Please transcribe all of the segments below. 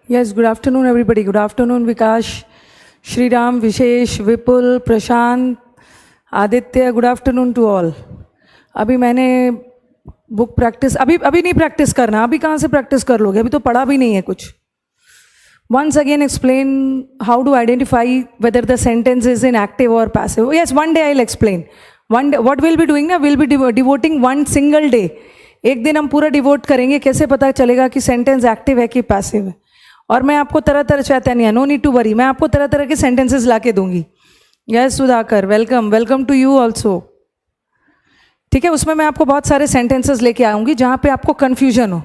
Yes, good afternoon everybody. Good afternoon Vikash, Shriram, Vishesh, Vipul, Prashant, Aditya. Good afternoon to all. अभी मैंने book practice अभी नहीं practice करना. अभी कहाँ से प्रैक्टिस कर लोगे? अभी तो पढ़ा भी नहीं है कुछ. Once again explain how to identify whether the sentence is in active or passive. Yes, one day I'll explain. One day, what we'll be doing ना, we'll be devoting one single day. एक दिन हम पूरा devote करेंगे. कैसे पता चलेगा कि सेंटेंस एक्टिव है कि पैसिव है? और मैं आपको तरह तरह Chaitanya, no need to worry, मैं आपको तरह तरह के सेंटेंसेस ला के दूंगी. Yes Sudhakar, welcome to you also. ठीक है, उसमें मैं आपको बहुत सारे सेंटेंसेस लेके आऊँगी जहाँ पे आपको कन्फ्यूजन हो.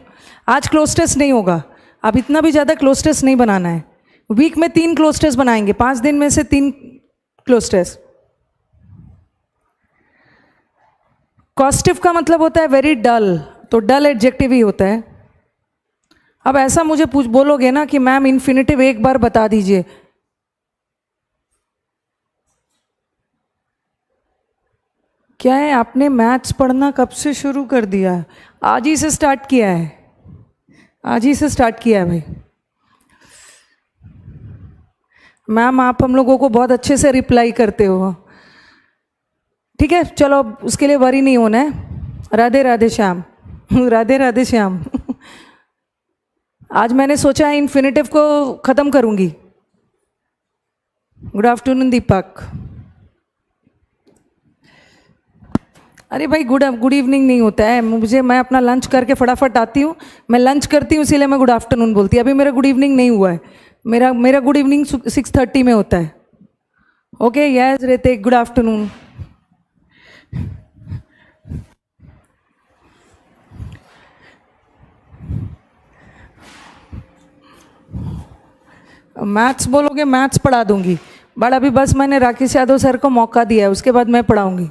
आज क्लोज टेस्ट नहीं होगा. अब इतना भी ज़्यादा क्लोज टेस्ट नहीं बनाना है. वीक में 3 क्लोज टेस्ट बनाएंगे, 5 दिन में से 3 क्लोज टेस्ट. कॉस्टिव का मतलब होता है वेरी डल, तो डल एडजेक्टिव ही होता है. अब ऐसा मुझे बोलोगे ना कि मैम इन्फिनेटिव एक बार बता दीजिए. क्या है, आपने मैथ्स पढ़ना कब से शुरू कर दिया है? आज ही से स्टार्ट किया है. आज ही से स्टार्ट किया है भाई. मैम आप हम लोगों को बहुत अच्छे से रिप्लाई करते हो. ठीक है, चलो उसके लिए वरी नहीं होना है. राधे राधे श्याम. राधे राधे श्याम. आज मैंने सोचा है इन्फिनेटिव को ख़त्म करूंगी. गुड आफ्टरनून दीपक. अरे भाई गुड इवनिंग नहीं होता है मुझे. मैं अपना लंच करके फटाफट आती हूँ. मैं लंच करती हूँ इसीलिए मैं गुड आफ्टरनून बोलती. अभी मेरा गुड इवनिंग नहीं हुआ है. मेरा गुड इवनिंग 6:30 में होता है. ओके यस रहते, गुड आफ्टरनून. मैथ्स बोलोगे, मैथ्स पढ़ा दूंगी. बट अभी बस मैंने राकेश यादव सर को मौका दिया है, उसके बाद मैं पढ़ाऊंगी.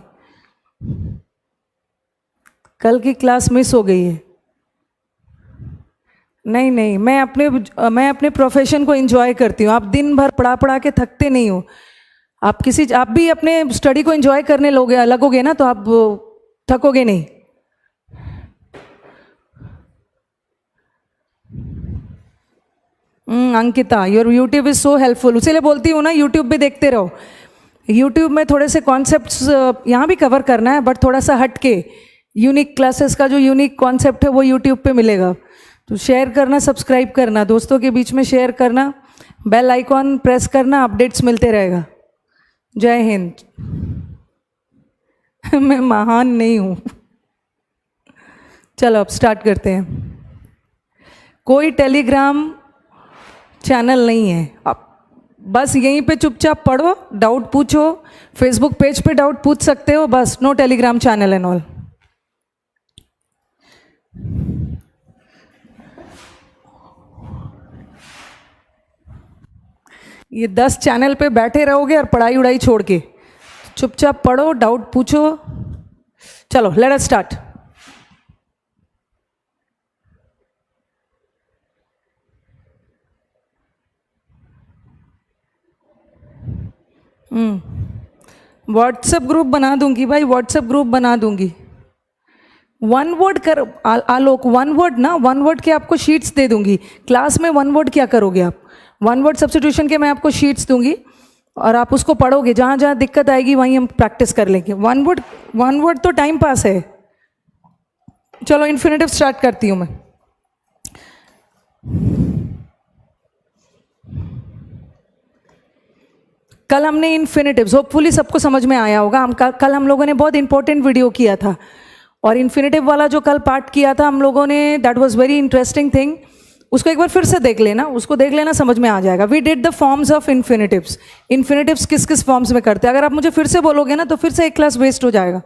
कल की क्लास मिस हो गई है. नहीं, मैं अपने प्रोफेशन को एंजॉय करती हूँ. आप दिन भर पढ़ा के थकते नहीं हो. आप भी अपने स्टडी को एंजॉय करने लगोगे ना, तो आप थकोगे नहीं. Ankita, your YouTube is so helpful. उसीलिए बोलती हूँ ना, यूट्यूब भी देखते रहो. यूट्यूब में थोड़े से कॉन्सेप्ट्स यहाँ भी कवर करना है, बट थोड़ा सा हट के. यूनिक क्लासेस का जो यूनिक कॉन्सेप्ट है वो यूट्यूब पे मिलेगा. तो शेयर करना, सब्सक्राइब करना, दोस्तों के बीच में शेयर करना, बेल आइकॉन प्रेस करना, अपडेट्स मिलते रहेगा. जय हिंद. मैं महान नहीं हूँ. चलो अब स्टार्ट करते हैं. कोई टेलीग्राम चैनल नहीं है. आप बस यहीं पे चुपचाप पढ़ो, डाउट पूछो. फेसबुक पेज पे डाउट पूछ सकते हो, बस no Telegram channel and all. ये 10 चैनल पे बैठे रहोगे और पढ़ाई उड़ाई छोड़ के. चुपचाप पढ़ो, डाउट पूछो. चलो let us start. WhatsApp group बना दूंगी भाई, व्हाट्सएप ग्रुप बना दूंगी. 1 वर्ड कर आलोक, 1 वर्ड ना, 1 वर्ड के आपको शीट्स दे दूंगी. क्लास में 1 वर्ड क्या करोगे आप? 1 वर्ड सब्स्टिट्यूशन के मैं आपको शीट्स दूंगी और आप उसको पढ़ोगे. जहाँ जहाँ दिक्कत आएगी वहीं हम प्रैक्टिस कर लेंगे. 1 वर्ड तो टाइम पास है. चलो इन्फिनेटिव स्टार्ट करती हूँ मैं. कल हमने इन्फिनेटिव्स, होपफुली सबको समझ में आया होगा. कल हम लोगों ने बहुत इंपॉर्टेंट वीडियो किया था, और इन्फिनेटिव वाला जो कल पार्ट किया था हम लोगों ने, that was very interesting thing. उसको एक बार फिर से देख लेना, उसको देख लेना, समझ में आ जाएगा. We did the forms of infinitives. Infinitives किस किस फॉर्म्स में करते हैं. अगर आप मुझे फिर से बोलोगे ना तो फिर से एक क्लास वेस्ट हो जाएगा.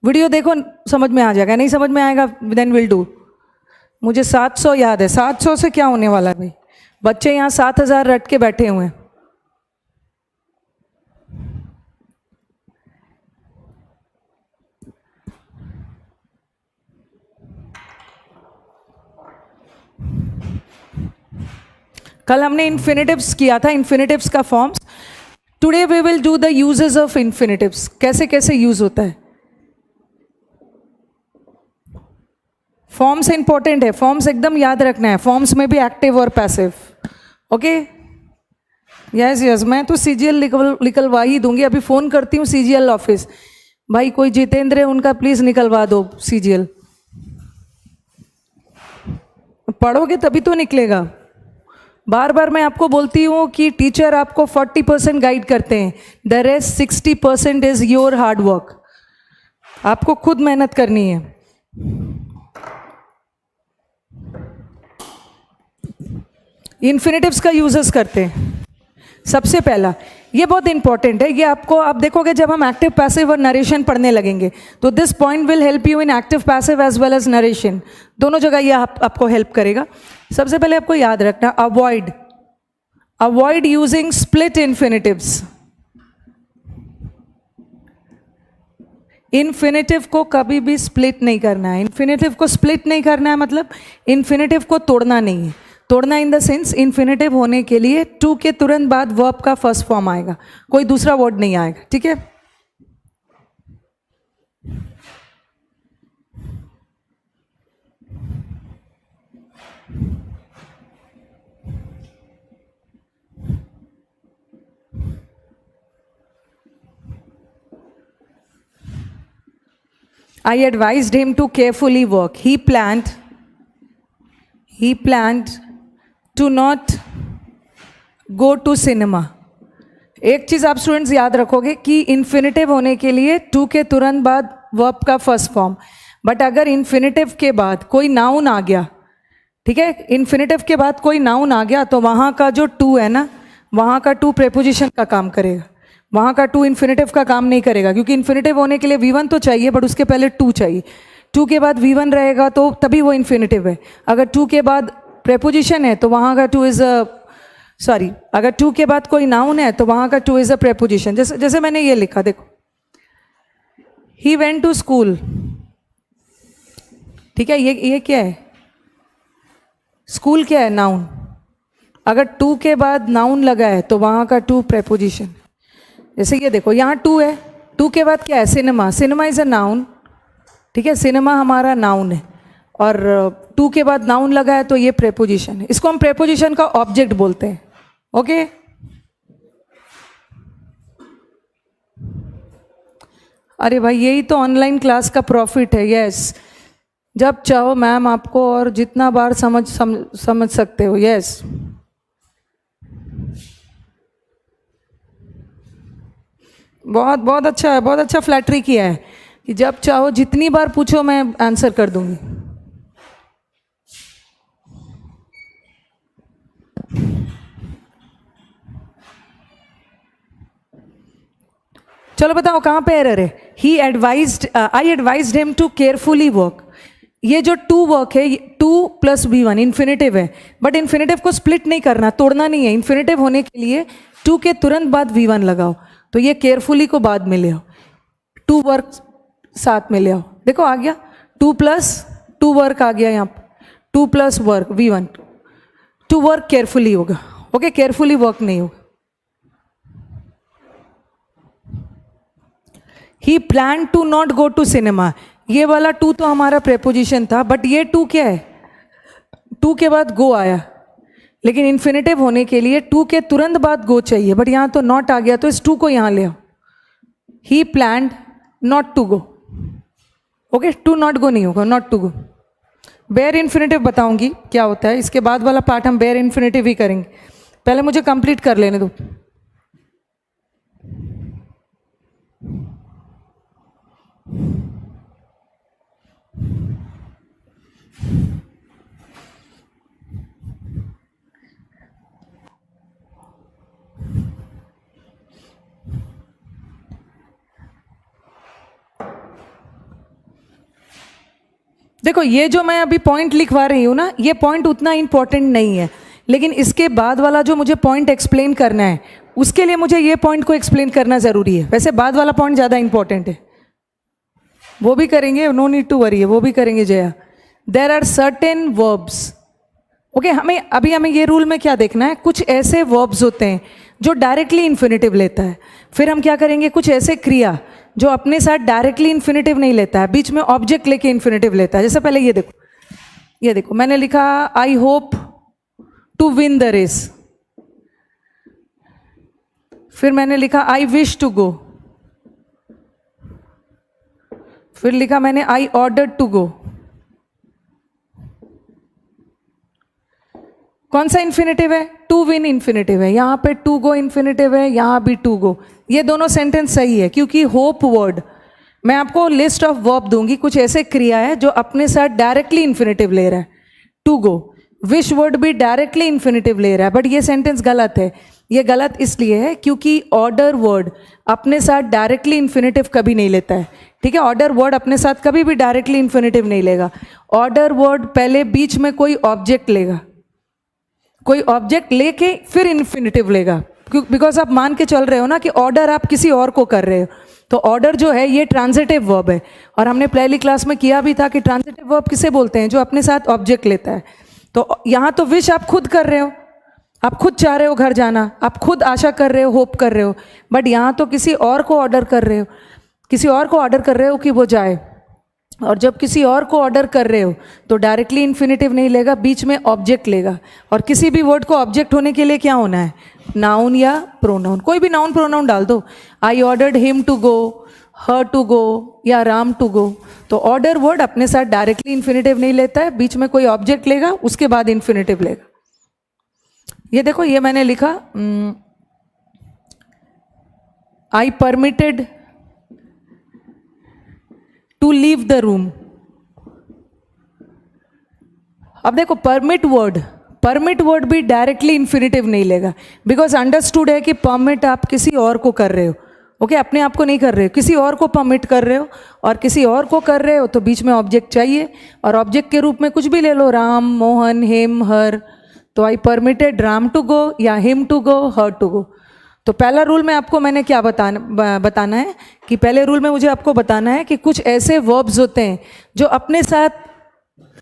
वीडियो देखो, समझ में आ जाएगा. नहीं समझ में आएगा देन विल डू. मुझे 700 याद है. 700 से क्या होने वाला है भाई? बच्चे यहाँ 7000 रट के बैठे हुए हैं. कल हमने इन्फिनेटिव्स किया था, इन्फिनेटिव्स का forms. Today we will do the uses of infinitives. कैसे कैसे यूज होता है. फॉर्म्स इंपॉर्टेंट है, फॉर्म्स एकदम याद रखना है, फॉर्म्स में भी एक्टिव और पैसिव। ओके, यस यस, मैं तो सीजीएल निकलवा ही दूंगी, अभी फ़ोन करती हूँ सीजीएल ऑफिस, भाई कोई जितेंद्र है उनका प्लीज़ निकलवा दो सीजीएल। पढ़ोगे तभी तो निकलेगा। बार बार मैं आपको बोलती हूँ कि टीचर आपको 40% गाइड करते हैं, the rest 60% is your hard work. आपको खुद मेहनत करनी है। इन्फिनेटिव्स का यूजेस करते हैं। सबसे पहला, ये बहुत इंपॉर्टेंट है, ये आपको आप देखोगे जब हम एक्टिव पैसिव और नरेशन पढ़ने लगेंगे तो this point will help you in active passive as well as narration, दोनों जगह ये आपको हेल्प करेगा। सबसे पहले आपको याद रखना, avoid using split infinitives. Infinitive को कभी भी स्प्लिट नहीं करना है। इन्फिनेटिव को स्प्लिट नहीं करना है मतलब इन्फिनेटिव को तोड़ना नहीं है। तोड़ना इन द सेंस, इन्फिनेटिव होने के लिए टू के तुरंत बाद वर्ब का फर्स्ट फॉर्म आएगा, कोई दूसरा वर्ड नहीं आएगा, ठीक है। I advised him to carefully work. He planned to not go to cinema. एक चीज़ आप स्टूडेंट्स याद रखोगे कि इन्फिनेटिव होने के लिए टू के तुरंत बाद वर्ब का फर्स्ट फॉर्म, बट अगर इन्फिनेटिव के बाद कोई नाउन आ गया, ठीक है, इन्फिनेटिव के बाद कोई नाउन आ गया तो वहाँ का जो टू है ना, वहाँ का टू प्रेपोजिशन का काम करेगा, वहाँ का टू इन्फिनेटिव का काम नहीं करेगा, क्योंकि इन्फिनेटिव होने के लिए V1 तो चाहिए बट उसके पहले टू चाहिए। टू के बाद V1 रहेगा तो तभी वो इन्फिनेटिव है। अगर टू के बाद प्रेपोजिशन है तो वहाँ का टू इज़ अगर टू के बाद कोई नाउन है तो वहाँ का टू इज़ अ प्रेपोजिशन। जैसे मैंने ये लिखा, देखो, ही वेंट टू स्कूल, ठीक है, ये क्या है, स्कूल क्या है, नाउन। अगर टू के बाद नाउन लगा है तो वहाँ का टू प्रेपोजिशन। जैसे ये देखो, यहाँ टू है, टू के बाद क्या है, cinema. Cinema is a noun, ठीक है, सिनेमा हमारा नाउन है, और टू के बाद नाउन लगा है तो ये प्रेपोजिशन है। इसको हम प्रेपोजिशन का ऑब्जेक्ट बोलते हैं। ओके, अरे भाई यही तो ऑनलाइन क्लास का प्रॉफिट है। यस, जब चाहो मैम आपको और जितना बार समझ सकते हो। यस, बहुत बहुत अच्छा है, बहुत अच्छा फ्लैटरी किया है कि जब चाहो जितनी बार पूछो मैं आंसर कर दूंगी। चलो बताओ कहाँ पे एरर है। I advised him to carefully work. ये जो टू वर्क है, टू प्लस V1 इन्फिनेटिव है, बट इन्फिनेटिव को स्प्लिट नहीं करना, तोड़ना नहीं है। इन्फिनेटिव होने के लिए टू के तुरंत बाद V1 लगाओ, तो ये केयरफुली को बाद में ले आओ, टू वर्क साथ में ले आओ। देखो आ गया, टू प्लस टू वर्क आ गया यहाँ पर, to plus work V1, to work carefully होगा। ओके, केयरफुली वर्क नहीं होगा। He plan to not go to cinema, ये वाला टू तो हमारा प्रेपोजिशन था, बट ये टू क्या है, टू के बाद गो आया, लेकिन इन्फिनेटिव होने के लिए टू के तुरंत बाद गो चाहिए, बट यहाँ तो नॉट आ गया, तो इस टू को यहाँ ले आओ। He planned not to go. Okay, to not go नहीं होगा, not to go. Bare infinitive बताऊंगी क्या होता है, इसके बाद वाला पार्ट हम बेयर इन्फिनेटिव ही करेंगे। पहले मुझे कंप्लीट कर लेने दो। देखो, ये जो मैं अभी पॉइंट लिखवा रही हूँ ना, ये पॉइंट उतना इंपॉर्टेंट नहीं है, लेकिन इसके बाद वाला जो मुझे पॉइंट एक्सप्लेन करना है, उसके लिए मुझे ये पॉइंट को एक्सप्लेन करना ज़रूरी है। वैसे बाद वाला पॉइंट ज़्यादा इंपॉर्टेंट है, वो भी करेंगे, नो नीड टू वरी, वो भी करेंगे Jaya. There are certain verbs. Okay, हमें ये रूल में क्या देखना है, कुछ ऐसे वर्ब्स होते हैं जो डायरेक्टली इन्फिनेटिव लेता है। फिर हम क्या करेंगे, कुछ ऐसे क्रिया जो अपने साथ डायरेक्टली इन्फिनेटिव नहीं लेता है, बीच में ऑब्जेक्ट लेके इन्फिनेटिव लेता है। जैसे पहले ये देखो, ये देखो मैंने लिखा I hope to win the race, फिर मैंने लिखा आई विश टू गो, फिर लिखा मैंने आई ऑर्डर टू गो। कौन सा इन्फिनेटिव है? टू विन इन्फिनेटिव है, यहां पे टू गो इन्फिनेटिव है, यहां भी टू गो। ये दोनों सेंटेंस सही है क्योंकि होप वर्ड, मैं आपको लिस्ट ऑफ वर्ब दूंगी, कुछ ऐसे क्रिया है जो अपने साथ डायरेक्टली इन्फिनेटिव ले रहा है, टू गो। विश वर्ड भी डायरेक्टली इन्फिनेटिव ले रहा है, बट ये सेंटेंस गलत है। ये गलत इसलिए है क्योंकि ऑर्डर वर्ड अपने साथ डायरेक्टली इन्फिनेटिव कभी नहीं लेता है, ठीक है। ऑर्डर वर्ड अपने साथ कभी भी डायरेक्टली इन्फिनेटिव नहीं लेगा। ऑर्डर वर्ड पहले बीच में कोई ऑब्जेक्ट लेगा, कोई ऑब्जेक्ट लेके फिर इन्फिनेटिव लेगा, बिकॉज आप मान के चल रहे हो ना कि ऑर्डर आप किसी और को कर रहे हो, तो ऑर्डर जो है ये ट्रांजिटिव वर्ब है। और हमने पहली क्लास में किया भी था कि ट्रांजिटिव वर्ब किसे बोलते हैं? जो अपने साथ ऑब्जेक्ट लेता है। तो यहाँ तो विश आप खुद कर रहे हो, आप खुद चाह रहे हो घर जाना, आप खुद आशा कर रहे हो, होप कर रहे हो, बट यहाँ तो किसी और को ऑर्डर कर रहे हो, किसी और को ऑर्डर कर रहे हो कि वो जाए। और जब किसी और को ऑर्डर कर रहे हो तो डायरेक्टली इन्फिनेटिव नहीं लेगा, बीच में ऑब्जेक्ट लेगा। और किसी भी वर्ड को ऑब्जेक्ट होने के लिए क्या होना है? नाउन या प्रोनाउन, कोई भी नाउन प्रोनाउन डाल दो। I ordered him to go, her to go या राम टू गो। तो ऑर्डर वर्ड अपने साथ डायरेक्टली इन्फिनेटिव नहीं लेता है, बीच में कोई ऑब्जेक्ट लेगा, उसके बाद इन्फिनेटिव लेगा। ये देखो, ये मैंने लिखा I permitted to leave the room. अब देखो परमिट वर्ड भी डायरेक्टली इन्फिनेटिव नहीं लेगा, बिकॉज अंडरस्टूड है कि परमिट आप किसी और को कर रहे हो, ओके, अपने आप को नहीं कर रहे हो, किसी और को परमिट कर रहे हो। और किसी और को कर रहे हो तो बीच में ऑब्जेक्ट चाहिए, और ऑब्जेक्ट के रूप में कुछ भी ले लो, राम, मोहन, हिम, हर। तो I permitted Ram to go या him to go, her to go. तो पहला रूल में आपको मैंने क्या बताना है कि पहले रूल में मुझे आपको बताना है कि कुछ ऐसे वर्ब्स होते हैं जो अपने साथ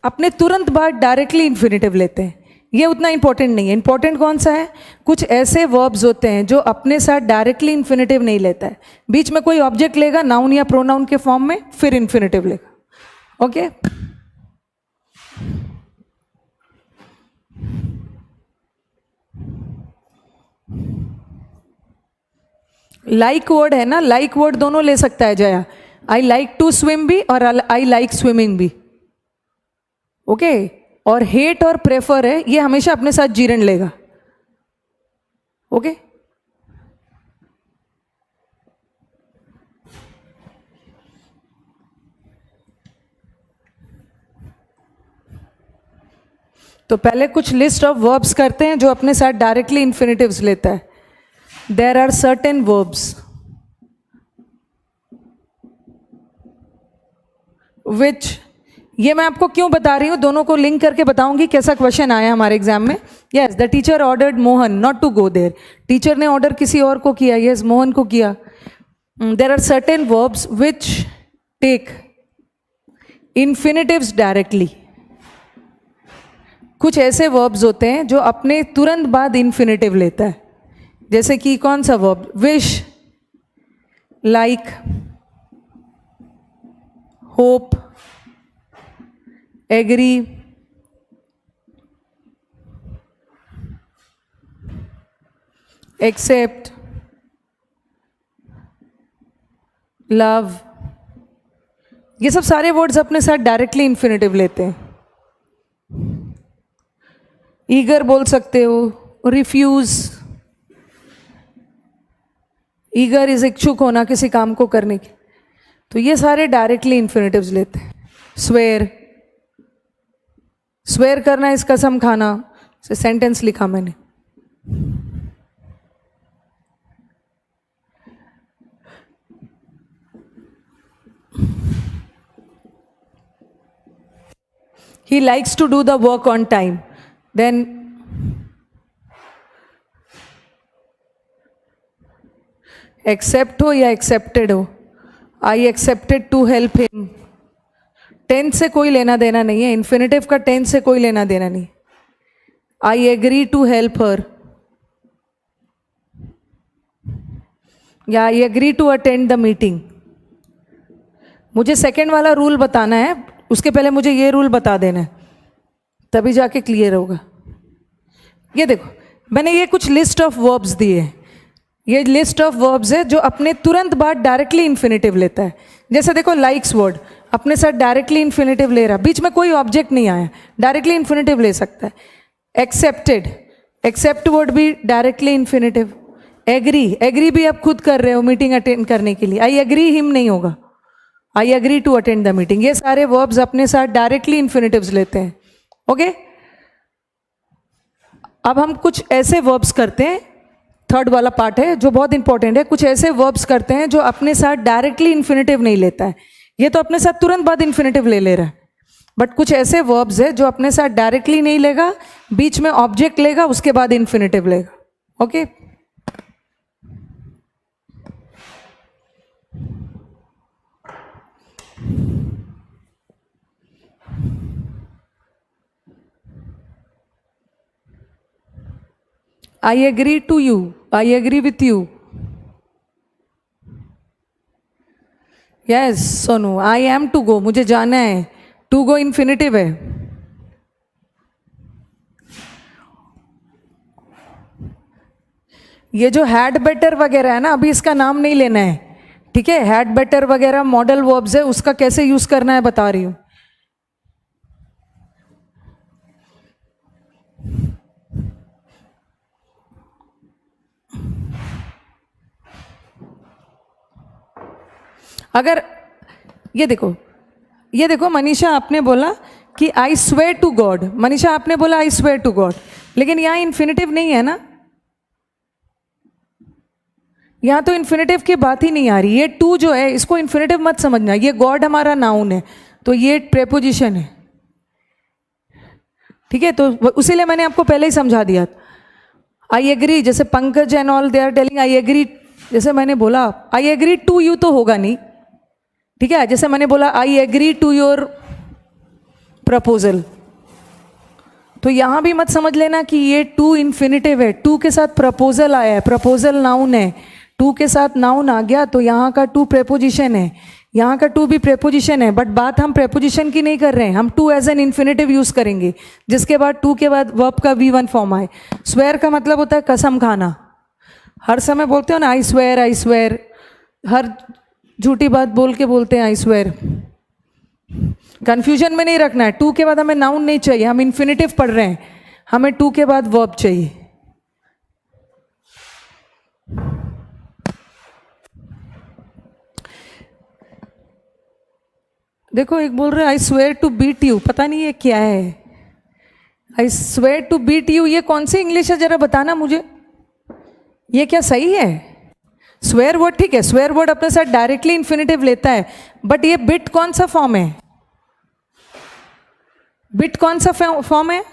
अपने तुरंत बाद डायरेक्टली इन्फिनेटिव लेते हैं। ये उतना इंपॉर्टेंट नहीं है। इंपॉर्टेंट कौन सा है? कुछ ऐसे वर्ब्स होते हैं जो अपने साथ डायरेक्टली इन्फिनेटिव नहीं लेता है, बीच में कोई ऑब्जेक्ट लेगा नाउन या प्रोनाउन के फॉर्म में, फिर इन्फिनेटिव लेगा। ओके, लाइक वर्ड है ना, लाइक वर्ड दोनों ले सकता है Jaya. I like to swim भी और आई लाइक स्विमिंग भी, ओके। और हेट और प्रेफर है, ये हमेशा अपने साथ जीरण लेगा, ओके। तो पहले कुछ लिस्ट ऑफ वर्ब्स करते हैं जो अपने साथ डायरेक्टली इन्फिनेटिव्स लेता है। There are certain verbs which, ये मैं आपको क्यों बता रही हूँ, दोनों को लिंक करके बताऊंगी कैसा क्वेश्चन आया हमारे एग्जाम में। Yes, the teacher ordered Mohan not to go there. Teacher ने ऑर्डर किसी और को किया, यस, मोहन को किया। There are certain verbs which take infinitives directly. कुछ ऐसे वर्ब्स होते हैं जो अपने तुरंत बाद इन्फिनेटिव लेता है, जैसे कि कौन सा verb? Wish, like, hope, agree, accept, love. ये सब सारे वर्ड्स अपने साथ डायरेक्टली इन्फिनेटिव लेते हैं। ईगर बोल सकते हो, रिफ्यूज। ईगर इज इच्छुक होना किसी काम को करने की, तो ये सारे डायरेक्टली इन्फिनेटिव्स लेते हैं। स्वेयर, स्वेयर करना इस कसम खाना से सेंटेंस लिखा मैंने। He likes to do the work on time. Then accept हो या एक्सेप्टेड हो, I accepted to help him. Tense से कोई लेना देना नहीं है, इन्फिनेटिव का टेंस से कोई लेना देना नहीं। I agree to help her या I agree to attend the meeting. मुझे सेकेंड वाला रूल बताना है, उसके पहले मुझे ये रूल बता देना है। तभी जाके क्लियर होगा। ये देखो, मैंने ये कुछ लिस्ट ऑफ वर्ब्स दिए हैं। ये लिस्ट ऑफ वर्ब्स है जो अपने तुरंत बाद डायरेक्टली इन्फिनेटिव लेता है। जैसे देखो, लाइक्स वर्ड अपने साथ डायरेक्टली इन्फिनेटिव ले रहा, बीच में कोई ऑब्जेक्ट नहीं आया, डायरेक्टली इन्फिनेटिव ले सकता है। एक्सेप्टेड, एक्सेप्ट वर्ड भी डायरेक्टली इन्फिनेटिव। एग्री, एग्री भी आप खुद कर रहे हो मीटिंग अटेंड करने के लिए, आई एग्री हिम नहीं होगा, I agree to attend the meeting. ये सारे वर्ब्स अपने साथ डायरेक्टली इन्फिनेटिव्स लेते हैं। ओके, अब हम कुछ ऐसे वर्ब्स करते हैं, थर्ड वाला पार्ट है जो बहुत इंपॉर्टेंट है। कुछ ऐसे वर्ब्स करते हैं जो अपने साथ डायरेक्टली इन्फिनेटिव नहीं लेता है। ये तो अपने साथ तुरंत बाद इन्फिनेटिव ले रहा है, बट कुछ ऐसे वर्ब्स है जो अपने साथ डायरेक्टली नहीं लेगा, बीच में ऑब्जेक्ट लेगा, उसके बाद इन्फिनेटिव लेगा। Okay, I agree to you, I agree with you. Yes, Sonu, I am to go, मुझे जाना है। To go इन्फिनेटिव है। ये जो हैड बेटर वगैरह है ना, अभी इसका नाम नहीं लेना है, ठीक है। हैड बेटर वगैरह मॉडल वर्ब्स है, उसका कैसे यूज करना है बता रही हूं। अगर ये देखो मनीषा, आपने बोला कि I swear to God. Manisha, आपने बोला आई स्वेयर टू गॉड, लेकिन यहां इन्फिनेटिव नहीं है ना, यहां तो इन्फिनेटिव की बात ही नहीं आ रही। ये टू जो है, इसको इन्फिनेटिव मत समझना, ये गॉड हमारा नाउन है, तो ये प्रेपोजिशन है, ठीक है। तो उसीलिए मैंने आपको पहले ही समझा दिया। आई एग्री, जैसे Pankaj and all they are telling I agree, जैसे मैंने बोला आई एग्री टू यू तो होगा नहीं, ठीक है। जैसे मैंने बोला I agree to your proposal, तो यहां भी मत समझ लेना कि ये टू इन्फिनेटिव है। टू के साथ प्रपोजल आया है, प्रपोजल नाउन है, टू के साथ नाउन आ गया तो यहाँ का टू प्रेपोजिशन है, यहाँ का टू भी प्रेपोजिशन है। बट बात हम प्रेपोजिशन की नहीं कर रहे हैं, हम to as an infinitive use करेंगे, जिसके बाद टू के बाद वर्ब का V1 फॉर्म आए। स्वेयर का मतलब होता है कसम खाना, हर समय बोलते हो ना आई स्वेयर, आई स्वेयर, हर झूठी बात बोल के बोलते हैं आई स्वेयर। कंफ्यूजन में नहीं रखना है, टू के बाद हमें नाउन नहीं चाहिए, हम इन्फिनेटिव पढ़ रहे हैं, हमें टू के बाद वर्ब चाहिए। देखो, एक बोल रहे I swear to beat you, पता नहीं ये क्या है। I swear to beat you, ये कौन सी इंग्लिश है जरा बताना मुझे, ये क्या सही है? स्वेयर वर्ड ठीक है, स्वेयर वर्ड अपने साथ डायरेक्टली इन्फिनेटिव लेता है, बट ये बिट कौन सा फॉर्म है? बिट कौन सा फॉर्म है?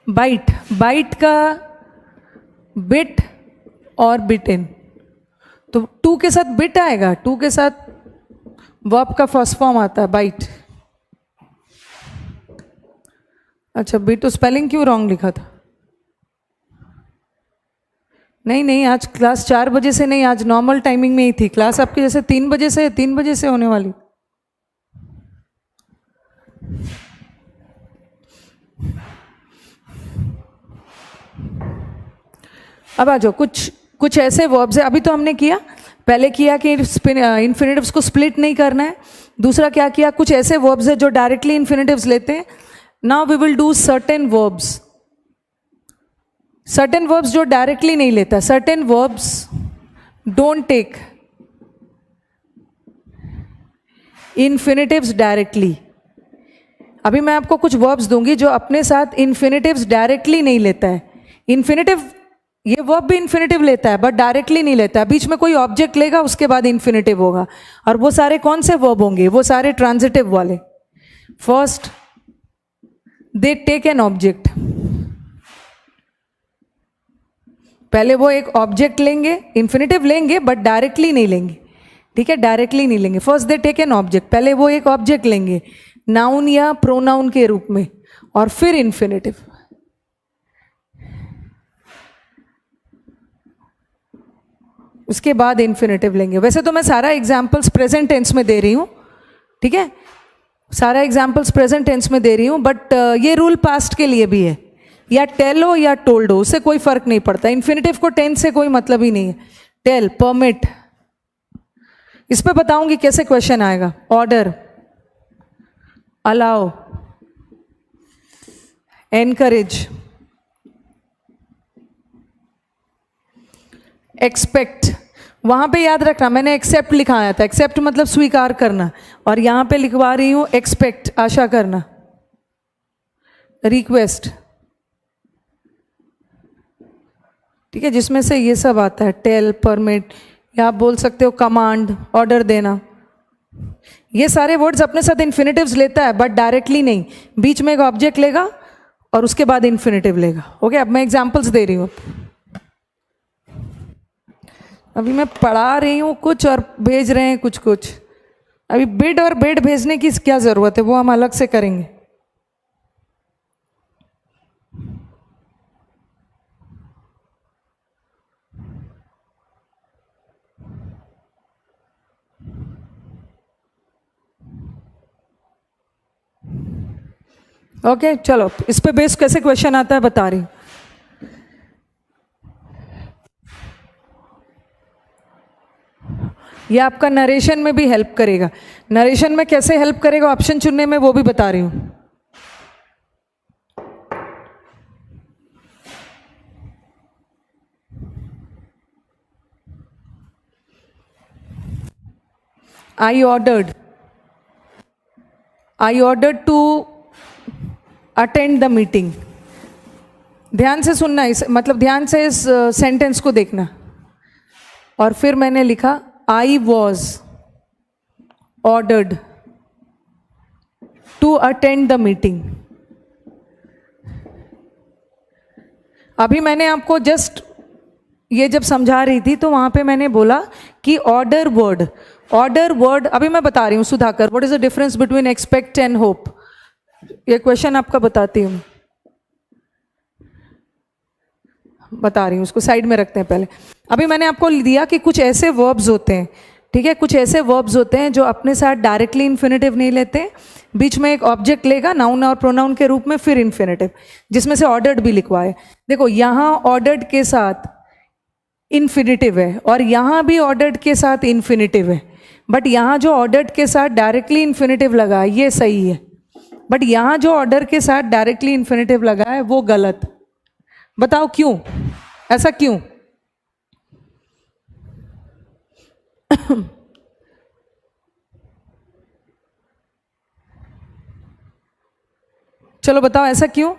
बाइट, बाइट का बिट और बिट इन, तो टू के साथ बिट आएगा, टू के साथ वर्ब का फर्स्ट फॉर्म आता है बाइट। अच्छा, बिट तो स्पेलिंग क्यों रॉन्ग लिखा था? नहीं नहीं, आज क्लास 4 बजे से नहीं, आज नॉर्मल टाइमिंग में ही थी क्लास आपकी, जैसे 3 बजे से 3 बजे से होने वाली। अब आ जाओ, कुछ ऐसे वर्ब्स है, अभी तो हमने किया, पहले किया कि इन्फिनेटिव्स को स्प्लिट नहीं करना है। दूसरा क्या किया, कुछ ऐसे वर्ब्स है जो डायरेक्टली इन्फिनेटिव्स लेते हैं। Now we will do certain verbs, certain verbs जो डायरेक्टली नहीं लेता, certain verbs don't take infinitives directly. अभी मैं आपको कुछ वर्ब्स दूंगी जो अपने साथ इन्फिनेटिव्स डायरेक्टली नहीं लेता है। इन्फिनेटिव, ये वर्ब भी इन्फिनेटिव लेता है बट डायरेक्टली नहीं लेता है, बीच में कोई ऑब्जेक्ट लेगा उसके बाद इन्फिनेटिव होगा। और वो सारे कौन से वर्ब होंगे? वो सारे ट्रांजिटिव वाले। First, they take an object, पहले वो एक ऑब्जेक्ट लेंगे, इन्फिनेटिव लेंगे बट डायरेक्टली नहीं लेंगे, ठीक है, डायरेक्टली नहीं लेंगे। First they take an object, पहले वो एक ऑब्जेक्ट लेंगे नाउन या प्रोनाउन के रूप में, और फिर इन्फिनेटिव। उसके बाद इन्फिनेटिव लेंगे। वैसे तो मैं सारा एग्जाम्पल्स प्रेजेंट टेंस में दे रही हूँ, ठीक है, सारा एग्जाम्पल्स प्रेजेंट टेंस में दे रही हूँ, बट ये रूल पास्ट के लिए भी है, या टेल हो या टोल्ड हो, उससे कोई फर्क नहीं पड़ता। इन्फिनेटिव को टेंस से कोई मतलब ही नहीं है। टेल, परमिट, इस पे बताऊंगी कैसे क्वेश्चन आएगा। Order, allow, encourage, expect. वहां पे याद रखना मैंने एक्सेप्ट लिखाया था, एक्सेप्ट मतलब स्वीकार करना, और यहां पे लिखवा रही हूं एक्सपेक्ट, आशा करना। रिक्वेस्ट, ठीक है, जिसमें से ये सब आता है, टेल, परमिट, या आप बोल सकते हो कमांड, ऑर्डर देना। ये सारे वर्ड्स अपने साथ इन्फिनेटिव्स लेता है, बट डायरेक्टली नहीं, बीच में एक ऑब्जेक्ट लेगा और उसके बाद इन्फिनेटिव लेगा। ओके, अब मैं एग्जांपल्स दे रही हूँ। अभी मैं पढ़ा रही हूँ कुछ और भेज रहे हैं कुछ कुछ। अभी बिड और बेड भेजने की क्या ज़रूरत है, वो हम अलग से करेंगे। ओके, चलो इस पे बेस कैसे क्वेश्चन आता है बता रही हूँ। ये आपका नरेशन में भी हेल्प करेगा। नरेशन में कैसे हेल्प करेगा ऑप्शन चुनने में, वो भी बता रही हूँ। I ordered to attend the meeting। ध्यान से सुनना, इस मतलब ध्यान से इस सेंटेंस को देखना। और फिर मैंने लिखा I was ordered to attend the meeting। अभी मैंने आपको जस्ट ये जब समझा रही थी तो वहां पे मैंने बोला कि ऑर्डर वर्ड, अभी मैं बता रही हूँ Sudhakar, what is the difference between expect and hope. ये क्वेश्चन आपका बताती हूँ, बता रही हूँ, उसको साइड में रखते हैं पहले। अभी मैंने आपको दिया कि कुछ ऐसे वर्ब्स होते हैं, ठीक है, कुछ ऐसे वर्ब्स होते हैं जो अपने साथ डायरेक्टली इन्फिनेटिव नहीं लेते, बीच में एक ऑब्जेक्ट लेगा नाउन और प्रोनाउन के रूप में, फिर इन्फिनेटिव, जिसमें से ऑर्डर्ड भी लिखवाए। देखो यहाँ ऑर्डर्ड के साथ इन्फिनेटिव है और यहाँ भी ऑर्डर्ड के साथ इन्फिनेटिव है, बट यहाँ जो ऑर्डर्ड के साथ डायरेक्टली इन्फिनेटिव लगा है ये सही है, बट यहाँ जो ऑर्डर के साथ डायरेक्टली इन्फिनेटिव लगा है वो गलत। बताओ क्यों, ऐसा क्यों? चलो बताओ ऐसा क्यों?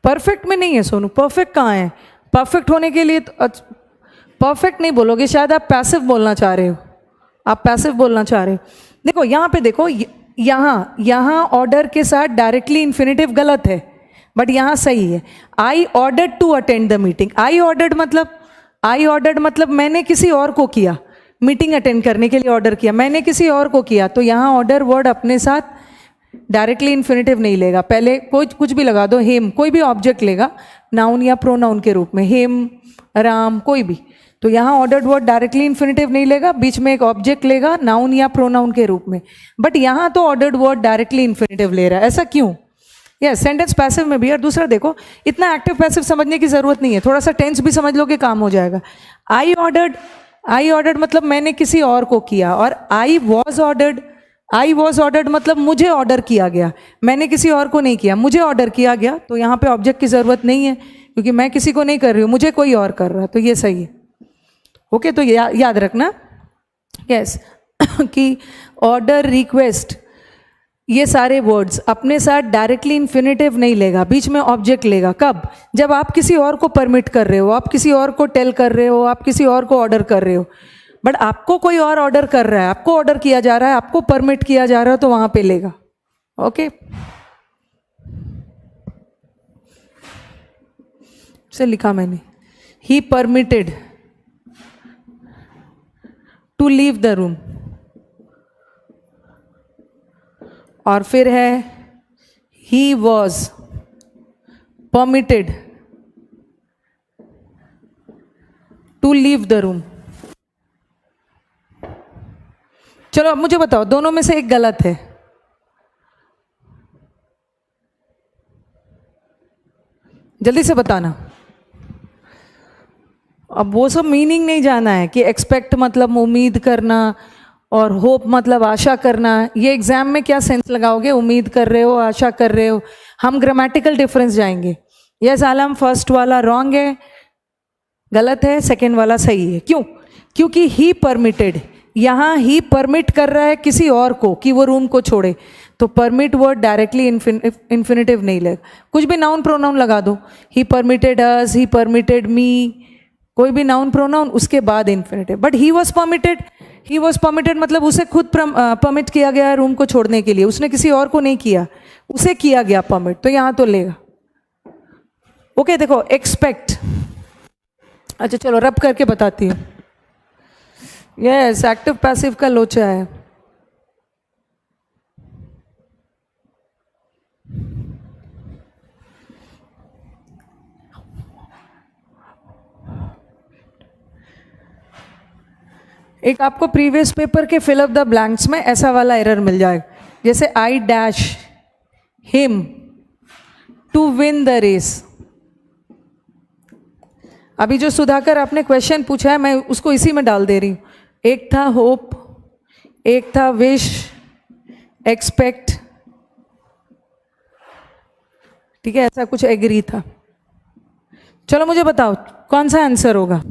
परफेक्ट में नहीं है सोनू, परफेक्ट कहाँ है? परफेक्ट होने के लिए तो परफेक्ट नहीं बोलोगे, शायद आप पैसिव बोलना चाह रहे हो, आप पैसिव बोलना चाह रहे हो। देखो यहाँ पे देखो, यहाँ ऑर्डर के साथ डायरेक्टली इन्फिनेटिव गलत है, बट यहाँ सही है। I ordered to attend the meeting. I ordered मतलब मैंने किसी और को किया, मीटिंग अटेंड करने के लिए ऑर्डर किया, मैंने किसी और को किया, तो यहाँ ऑर्डर वर्ड अपने साथ डायरेक्टली इन्फिनेटिव नहीं लेगा। पहले कोई कुछ भी लगा दो, हेम, कोई भी ऑब्जेक्ट लेगा नाउन या प्रोनाउन के रूप में, हेम, राम, कोई भी, तो यहाँ ऑर्डर्ड वर्ड डायरेक्टली इन्फिनेटिव नहीं लेगा, बीच में एक ऑब्जेक्ट लेगा नाउन या प्रोनाउन के रूप में, बट यहाँ तो ऑर्डर्ड वर्ड डायरेक्टली इन्फिनेटिव ले रहा है। ऐसा क्यों? यस, सेंटेंस पैसिव में भी। और दूसरा देखो, इतना एक्टिव पैसिव समझने की जरूरत नहीं है, थोड़ा सा टेंस भी समझ लो कि काम हो जाएगा। आई ऑर्डर्ड मतलब मैंने किसी और को किया, और आई वॉज ऑर्डर्ड मतलब मुझे ऑर्डर किया गया, मैंने किसी और को नहीं किया, मुझे ऑर्डर किया गया, तो यहाँ पे ऑब्जेक्ट की जरूरत नहीं है क्योंकि मैं किसी को नहीं कर रही हूँ, मुझे कोई और कर रहा है, तो ये सही है। ओके, तो याद रखना यस कि ऑर्डर, रिक्वेस्ट, ये सारे वर्ड्स अपने साथ डायरेक्टली इन्फिनेटिव नहीं लेगा, बीच में ऑब्जेक्ट लेगा। कब? जब आप किसी और को परमिट कर रहे हो, आप किसी और को टेल कर रहे हो, आप किसी और को ऑर्डर कर रहे हो, बट आपको कोई और ऑर्डर कर रहा है, आपको ऑर्डर किया जा रहा है, आपको परमिट किया जा रहा है, तो वहां पे लेगा। ओके, से लिखा मैंने, he permitted to leave the room, और फिर है he was permitted to leave the room. चलो अब मुझे बताओ, दोनों में से एक गलत है। जल्दी से बताना। अब वो सब मीनिंग नहीं जाना है कि एक्सपेक्ट मतलब उम्मीद करना और होप मतलब आशा करना। ये एग्जाम में क्या सेंस लगाओगे, उम्मीद कर रहे हो, आशा कर रहे हो। हम ग्रामेटिकल डिफरेंस जाएंगे। यस आलम, फर्स्ट वाला रॉन्ग है, गलत है, सेकंड वाला सही है। क्यों? क्योंकि ही परमिटेड, यहाँ ही परमिट कर रहा है किसी और को कि वो रूम को छोड़े, तो परमिट वर्ड डायरेक्टली इन्फिनिटिव नहीं लगेगा। कुछ भी नाउन प्रोनाउन लगा दो, ही परमिटेड अस, ही परमिटेड मी, कोई भी नाउन प्रोनाउन, उसके बाद infinitive. But he was permitted मतलब उसे खुद परमिट किया गया रूम को छोड़ने के लिए, उसने किसी और को नहीं किया, उसे किया गया परमिट, तो यहाँ तो लेगा। ओके देखो, एक्सपेक्ट, अच्छा चलो रब करके बताती हूँ। यस, एक्टिव पैसिव का लोचा है। एक आपको प्रीवियस पेपर के फिल अप द ब्लैंक्स में ऐसा वाला एरर मिल जाएगा, जैसे I dash him to win the race. अभी जो सुधाकर आपने क्वेश्चन पूछा है, मैं उसको इसी में डाल दे रही हूँ। एक था होप, एक था विश, एक्सपेक्ट, ठीक है, ऐसा कुछ एग्री था। चलो मुझे बताओ कौन सा आंसर होगा।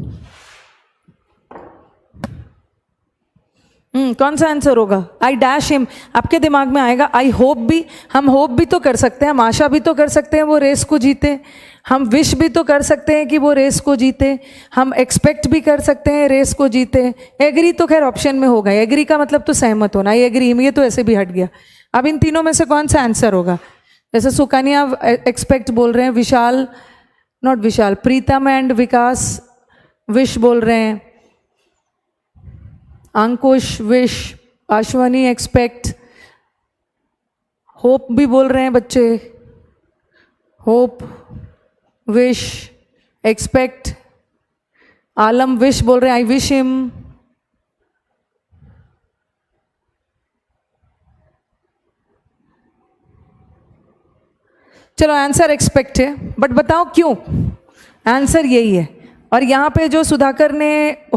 कौन सा आंसर होगा? आई डैश हिम, आपके दिमाग में आएगा आई होप भी, हम होप भी तो कर सकते हैं, हम आशा भी तो कर सकते हैं वो रेस को जीते, हम विश भी तो कर सकते हैं कि वो रेस को जीते, हम एक्सपेक्ट भी कर सकते हैं रेस को जीते। एग्री तो खैर ऑप्शन में होगा, एग्री का मतलब तो सहमत होना, आई एग्री हिम, ये तो ऐसे भी हट गया। अब इन तीनों में से कौन सा आंसर होगा? जैसे सुकन्या एक्सपेक्ट बोल रहे हैं, Vishal not Vishal, Pritam and Vikas wish बोल रहे हैं, Ankush wish, Ashwani expect, hope भी बोल रहे हैं बच्चे, hope wish expect, Alam wish बोल रहे हैं, आई विश हिम। चलो आंसर एक्सपेक्ट है, बट बताओ क्यों? आंसर यही है। और यहाँ पे जो सुधाकर ने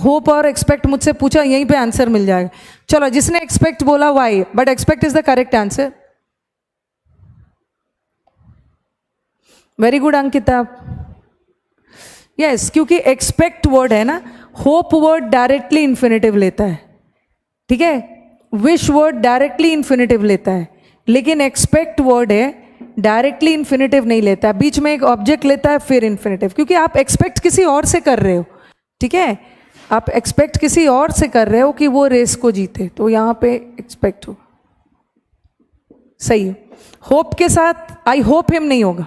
होप और एक्सपेक्ट मुझसे पूछा, यहीं पे आंसर मिल जाएगा। चलो जिसने एक्सपेक्ट बोला why, but expect is the correct answer. Very good Ankita. Yes, क्योंकि एक्सपेक्ट वर्ड है ना, होप वर्ड डायरेक्टली इन्फिनिटिव लेता है, ठीक है, विश वर्ड डायरेक्टली इन्फिनिटिव लेता है, लेकिन एक्सपेक्ट वर्ड है डायरेक्टली इन्फिनिटिव नहीं लेता, बीच में एक ऑब्जेक्ट लेता है फिर इन्फिनिटिव, क्योंकि आप एक्सपेक्ट किसी और से कर रहे हो, ठीक है, आप एक्सपेक्ट किसी और से कर रहे हो कि वो रेस को जीते, तो यहाँ पे एक्सपेक्ट हो। सही है। होप के साथ आई होप हिम नहीं होगा।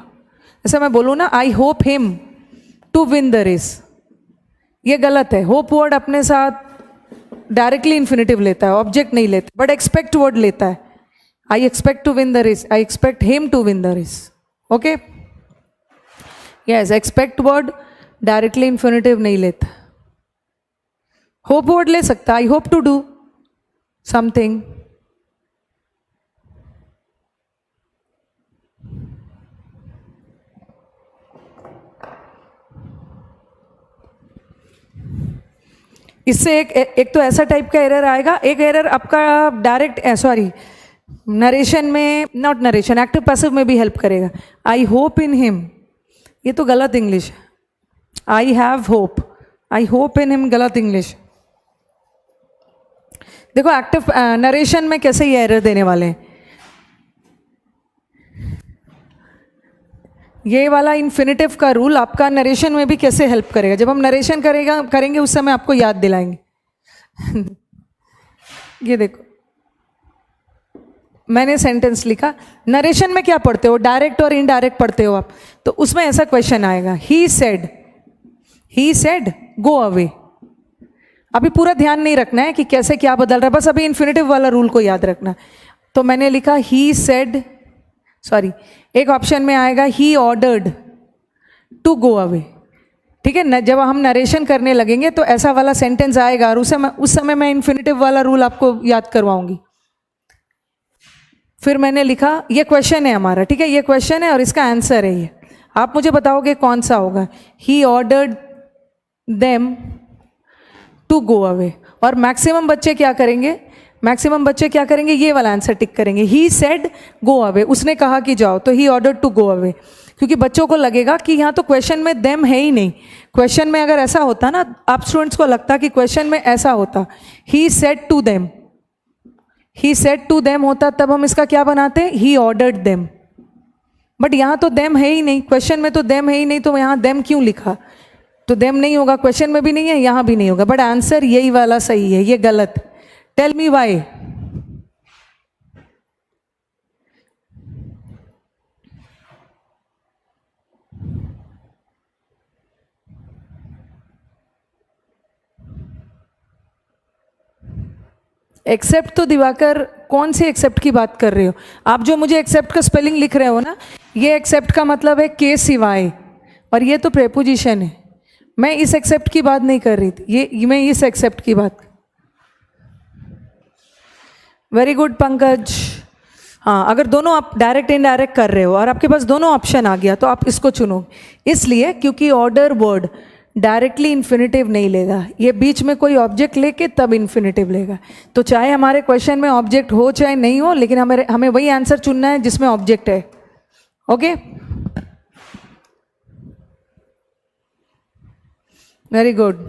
ऐसा मैं बोलूँ ना, I hope him to win the race, ये गलत है। होप वर्ड अपने साथ डायरेक्टली इन्फिनिटिव लेता है, ऑब्जेक्ट नहीं लेता, बट एक्सपेक्ट वर्ड लेता है। I expect to win the race. I expect him to win the race. Okay? Yes, expect word directly infinitive नहीं लेता। Hope word ले सकता, I hope to do something. इससे एक तो ऐसा टाइप का एरर आएगा, एक एरर आपका डायरेक्ट सॉरी नरेशन में, नॉट नरेशन, एक्टिव पैसिव में भी हेल्प करेगा। आई होप इन हिम, ये तो गलत इंग्लिश है। I have hope, I hope in him गलत इंग्लिश। देखो एक्टिव नरेशन में कैसे ये एरर देने वाले हैं। ये वाला इन्फिनिटिव का रूल आपका नरेशन में भी कैसे हेल्प करेगा, जब हम नरेशन करेंगे उस समय आपको याद दिलाएंगे। ये देखो मैंने सेंटेंस लिखा, नरेशन में क्या पढ़ते हो, डायरेक्ट और इनडायरेक्ट पढ़ते हो आप, तो उसमें ऐसा क्वेश्चन आएगा, ही सेड गो अवे। अभी पूरा ध्यान नहीं रखना है कि कैसे क्या बदल रहा है, बस अभी इन्फिनिटिव वाला रूल को याद रखना। तो मैंने लिखा ही सेड, सॉरी एक ऑप्शन में आएगा he ordered to go away, ठीक है न, जब हम नरेशन करने लगेंगे तो ऐसा वाला सेंटेंस आएगा और उस समय मैं इन्फिनेटिव वाला रूल आपको याद करवाऊंगी। फिर मैंने लिखा, ये क्वेश्चन है हमारा, ठीक है, ये क्वेश्चन है और इसका आंसर है ये, आप मुझे बताओगे कौन सा होगा। He ordered them to go away. और मैक्सिमम बच्चे क्या करेंगे, मैक्सिमम बच्चे क्या करेंगे, ये वाला आंसर टिक करेंगे। ही सेड गो अवे, उसने कहा कि जाओ, तो he ordered to go away. क्योंकि बच्चों को लगेगा कि यहाँ तो क्वेश्चन में देम है ही नहीं। क्वेश्चन में अगर ऐसा होता ना, आप स्टूडेंट्स को लगता कि क्वेश्चन में ऐसा होता, he said to them, he said to them होता, तब हम इसका क्या बनाते, ही ऑर्डर्ड देम। बट यहाँ तो देम है ही नहीं, क्वेश्चन में तो देम है ही नहीं, तो यहाँ देम क्यों लिखा। तो देम नहीं होगा, क्वेश्चन में भी नहीं है, यहाँ भी नहीं होगा, बट आंसर यही वाला सही है, ये गलत। Tell me why. एक्सेप्ट तो दिवाकर, कौन से एक्सेप्ट की बात कर रहे हो आप? जो मुझे एक्सेप्ट का स्पेलिंग लिख रहे हो ना, ये एक्सेप्ट का मतलब है के सिवाय, और ये तो प्रेपोजिशन है। मैं इस एक्सेप्ट की बात नहीं कर रही थी, ये मैं इस एक्सेप्ट की बात। Very good Pankaj. हाँ, अगर दोनों आप डायरेक्ट इनडायरेक्ट कर रहे हो और आपके पास दोनों ऑप्शन आ गया तो आप इसको चुनो, इसलिए क्योंकि ऑर्डर वर्ड डायरेक्टली इन्फिनेटिव नहीं लेगा, ये बीच में कोई ऑब्जेक्ट लेके तब इन्फिनेटिव लेगा। तो चाहे हमारे क्वेश्चन में ऑब्जेक्ट हो चाहे नहीं हो, लेकिन हमें वही आंसर चुनना है जिसमें ऑब्जेक्ट है। Okay, very good.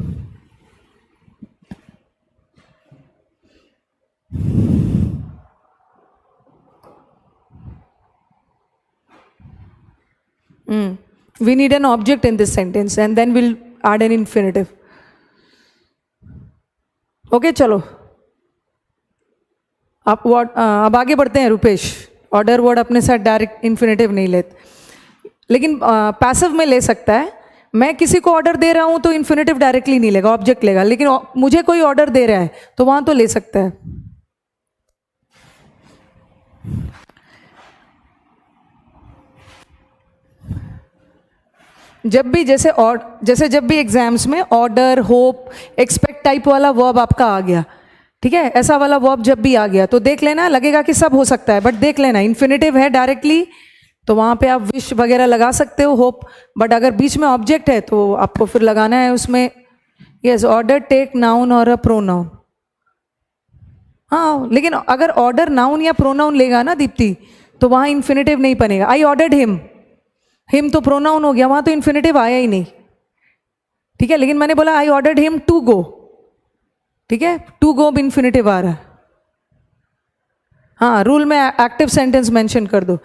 We need an object in this sentence and then we'll add an infinitive. Okay, चलो अब आगे बढ़ते हैं रुपेश। ऑर्डर वर्ड अपने साथ डायरेक्ट इन्फिनेटिव नहीं लेते, लेकिन पैसिव में ले सकता है। मैं किसी को ऑर्डर दे रहा हूं तो इन्फिनेटिव डायरेक्टली नहीं लेगा, ऑब्जेक्ट लेगा, लेकिन मुझे कोई ऑर्डर दे रहा है तो वहां तो ले सकता है। जब भी जैसे जब भी एग्जाम्स में ऑर्डर, होप, एक्सपेक्ट टाइप वाला वर्ब आपका आ गया, ठीक है, ऐसा वाला वर्ब जब भी आ गया तो देख लेना, लगेगा कि सब हो सकता है, बट देख लेना इन्फिनेटिव है डायरेक्टली तो वहाँ पे आप विश वगैरह लगा सकते हो, होप। बट अगर बीच में ऑब्जेक्ट है तो आपको फिर लगाना है उसमें यस, ऑर्डर टेक नाउन और अ प्रोनाउन। हाँ, लेकिन अगर ऑर्डर नाउन या प्रोनाउन लेगा ना दीप्ति, तो वहाँ इन्फिनेटिव नहीं बनेगा। आई ऑर्डर्ड हिम, हिम तो प्रोनाउन हो गया, वहाँ तो इन्फिनेटिव आया ही नहीं, ठीक है। लेकिन मैंने बोला I ordered him to go, ठीक है, टू गो इन्फिनेटिव आ रहा है। हाँ, रूल में एक्टिव सेंटेंस मेंशन कर दो।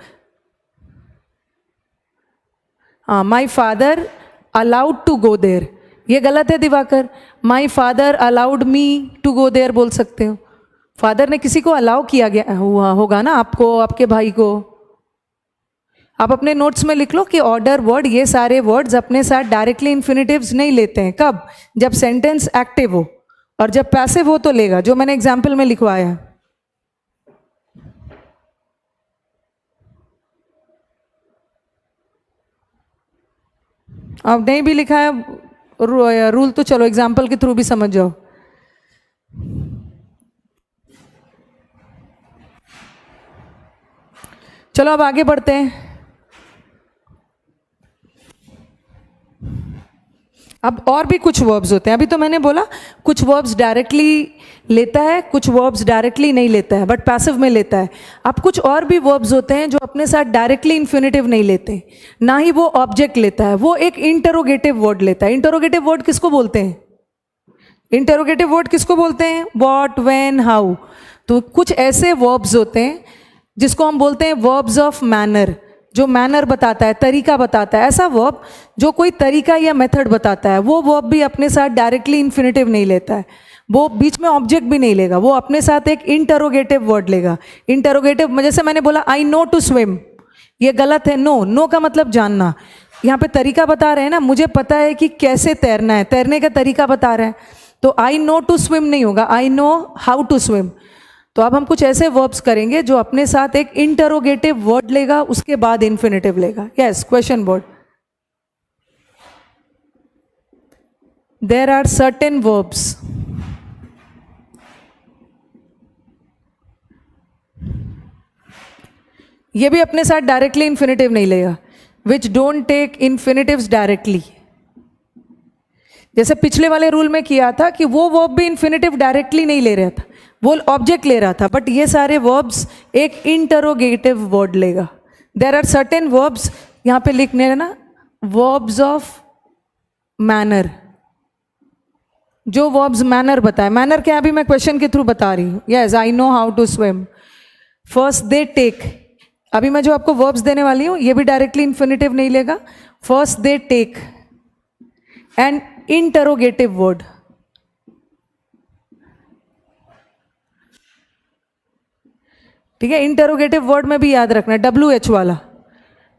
हाँ, my father allowed to go there, ये गलत है Diwakar. My father allowed me to go there बोल सकते हो। फादर ने किसी को अलाउ किया गया हुआ होगा ना, आपको, आपके भाई को। आप अपने नोट्स में लिख लो कि ऑर्डर वर्ड, ये सारे वर्ड्स अपने साथ डायरेक्टली इन्फिनेटिव्स नहीं लेते हैं। कब? जब सेंटेंस एक्टिव हो, और जब पैसिव हो तो लेगा, जो मैंने एग्जाम्पल में लिखवाया है। अब नहीं भी लिखा है रूल तो चलो एग्जाम्पल के थ्रू भी समझ जाओ। चलो अब आगे बढ़ते हैं। अब और भी कुछ वर्ब्स होते हैं। अभी तो मैंने बोला कुछ वर्ब्स डायरेक्टली लेता है, कुछ वर्ब्स डायरेक्टली नहीं लेता है, बट पैसिव में लेता है। अब कुछ और भी वर्ब्स होते हैं जो अपने साथ डायरेक्टली इन्फिनेटिव नहीं लेते, ना ही वो ऑब्जेक्ट लेता है, वो एक इंटरोगेटिव वर्ड लेता है। इंटरोगेटिव वर्ड किसको बोलते हैं? इंटरोगेटिव वर्ड किसको बोलते हैं? What, when, how. तो कुछ ऐसे वर्ब्स होते हैं जिसको हम बोलते हैं वर्ब्स ऑफ मैनर, जो मैनर बताता है, तरीका बताता है। ऐसा वर्ब जो कोई तरीका या मेथड बताता है, वो वर्ब भी अपने साथ डायरेक्टली इन्फिनेटिव नहीं लेता है, वो बीच में ऑब्जेक्ट भी नहीं लेगा, वो अपने साथ एक इंटरोगेटिव वर्ड लेगा। इंटरोगेटिव, जैसे मैंने बोला आई नो टू स्विम, ये गलत है। नो, नो का मतलब जानना। यहाँ पे तरीका बता रहे हैं ना, मुझे पता है कि कैसे तैरना है, तैरने का तरीका बता रहे हैं। तो आई नो टू स्विम नहीं होगा, I know how to swim. तो अब हम कुछ ऐसे वर्ब्स करेंगे जो अपने साथ एक इंटरोगेटिव वर्ड लेगा, उसके बाद इन्फिनेटिव लेगा। Yes, question word. there are certain verbs ये भी अपने साथ डायरेक्टली इन्फिनेटिव नहीं लेगा, which don't take infinitives directly. जैसे पिछले वाले रूल में किया था कि वो वर्ब भी इन्फिनेटिव डायरेक्टली नहीं ले रहा था, वो ऑब्जेक्ट ले रहा था, बट ये सारे वर्ब्स एक इंटरोगेटिव वर्ड लेगा। देर आर सर्टेन वर्ब्स, यहाँ पे लिखने है ना, वर्ब्स ऑफ मैनर, जो वर्ब्स मैनर बताए। मैनर क्या, अभी मैं क्वेश्चन के थ्रू बता रही हूँ। Yes, I know how to swim. First they take, अभी मैं जो आपको वर्ब्स देने वाली हूँ ये भी डायरेक्टली इन्फिनेटिव नहीं लेगा। First they take and interrogative word, ठीक है। इंटरोगेटिव वर्ड में भी याद रखना है WH वाला,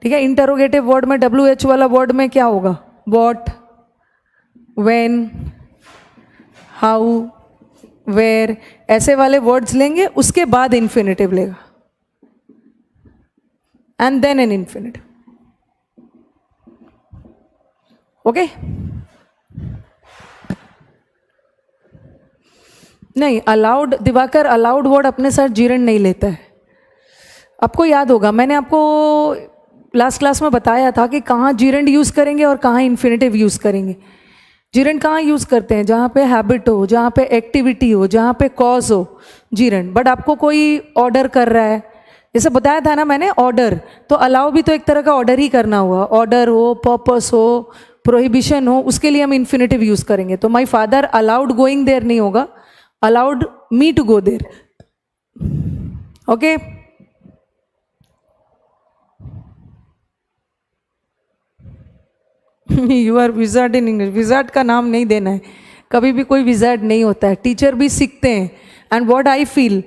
ठीक है। इंटरोगेटिव वर्ड में WH वाला वर्ड में क्या होगा, वॉट, व्हेन, हाउ, वेयर, ऐसे वाले वर्ड्स लेंगे, उसके बाद इन्फिनेटिव लेगा, and then an infinitive. Okay, नहीं अलाउड, दिवाकर अलाउड वर्ड अपने साथ जीरण नहीं लेता है। आपको याद होगा, मैंने आपको लास्ट क्लास में बताया था कि कहाँ जीरण यूज़ करेंगे और कहाँ इन्फिनेटिव यूज़ करेंगे। जीरण कहाँ यूज़ करते हैं, जहाँ पे हैबिट हो, जहाँ पे एक्टिविटी हो, जहाँ पे कॉज हो, जीरण। बट आपको कोई ऑर्डर कर रहा है, जैसे बताया था ना मैंने, ऑर्डर, तो अलाउ भी तो एक तरह का ऑर्डर ही करना हुआ। ऑर्डर हो, पर्पस हो, प्रोहिबिशन हो, उसके लिए हम इन्फिनेटिव यूज़ करेंगे। तो my father allowed going there नहीं होगा, allowed me to go there. Okay, you are wizard in English. Wizard का नाम नहीं देना है, कभी भी कोई विजार्ड नहीं होता है, टीचर भी सीखते हैं। एंड व्हाट आई फील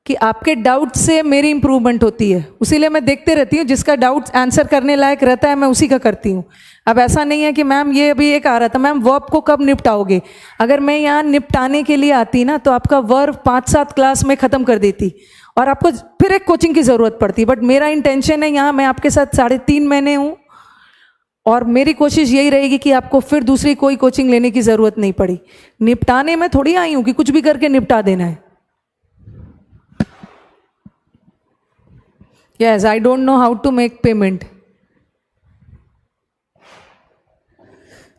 कि आपके डाउट से मेरी इंप्रूवमेंट होती है, उसीलिए मैं देखते रहती हूँ, जिसका डाउट आंसर करने लायक रहता है मैं उसी का करती हूँ। अब ऐसा नहीं है कि मैम ये अभी एक आ रहा था, मैम वर्ब को कब निपटाओगे। अगर मैं यहाँ निपटाने के लिए आती ना तो आपका वर्ब 5-7 क्लास में ख़त्म कर देती और आपको फिर एक कोचिंग की ज़रूरत पड़ती। बट मेरा इंटेंशन है, यहाँ मैं आपके साथ 3.5 महीने हूँ और मेरी कोशिश यही रहेगी कि आपको फिर दूसरी कोई कोचिंग लेने की ज़रूरत नहीं पड़ी। निपटाने में थोड़ी आई हूँ कि कुछ भी करके निपटा देना है। Yes, I don't know how to make payment.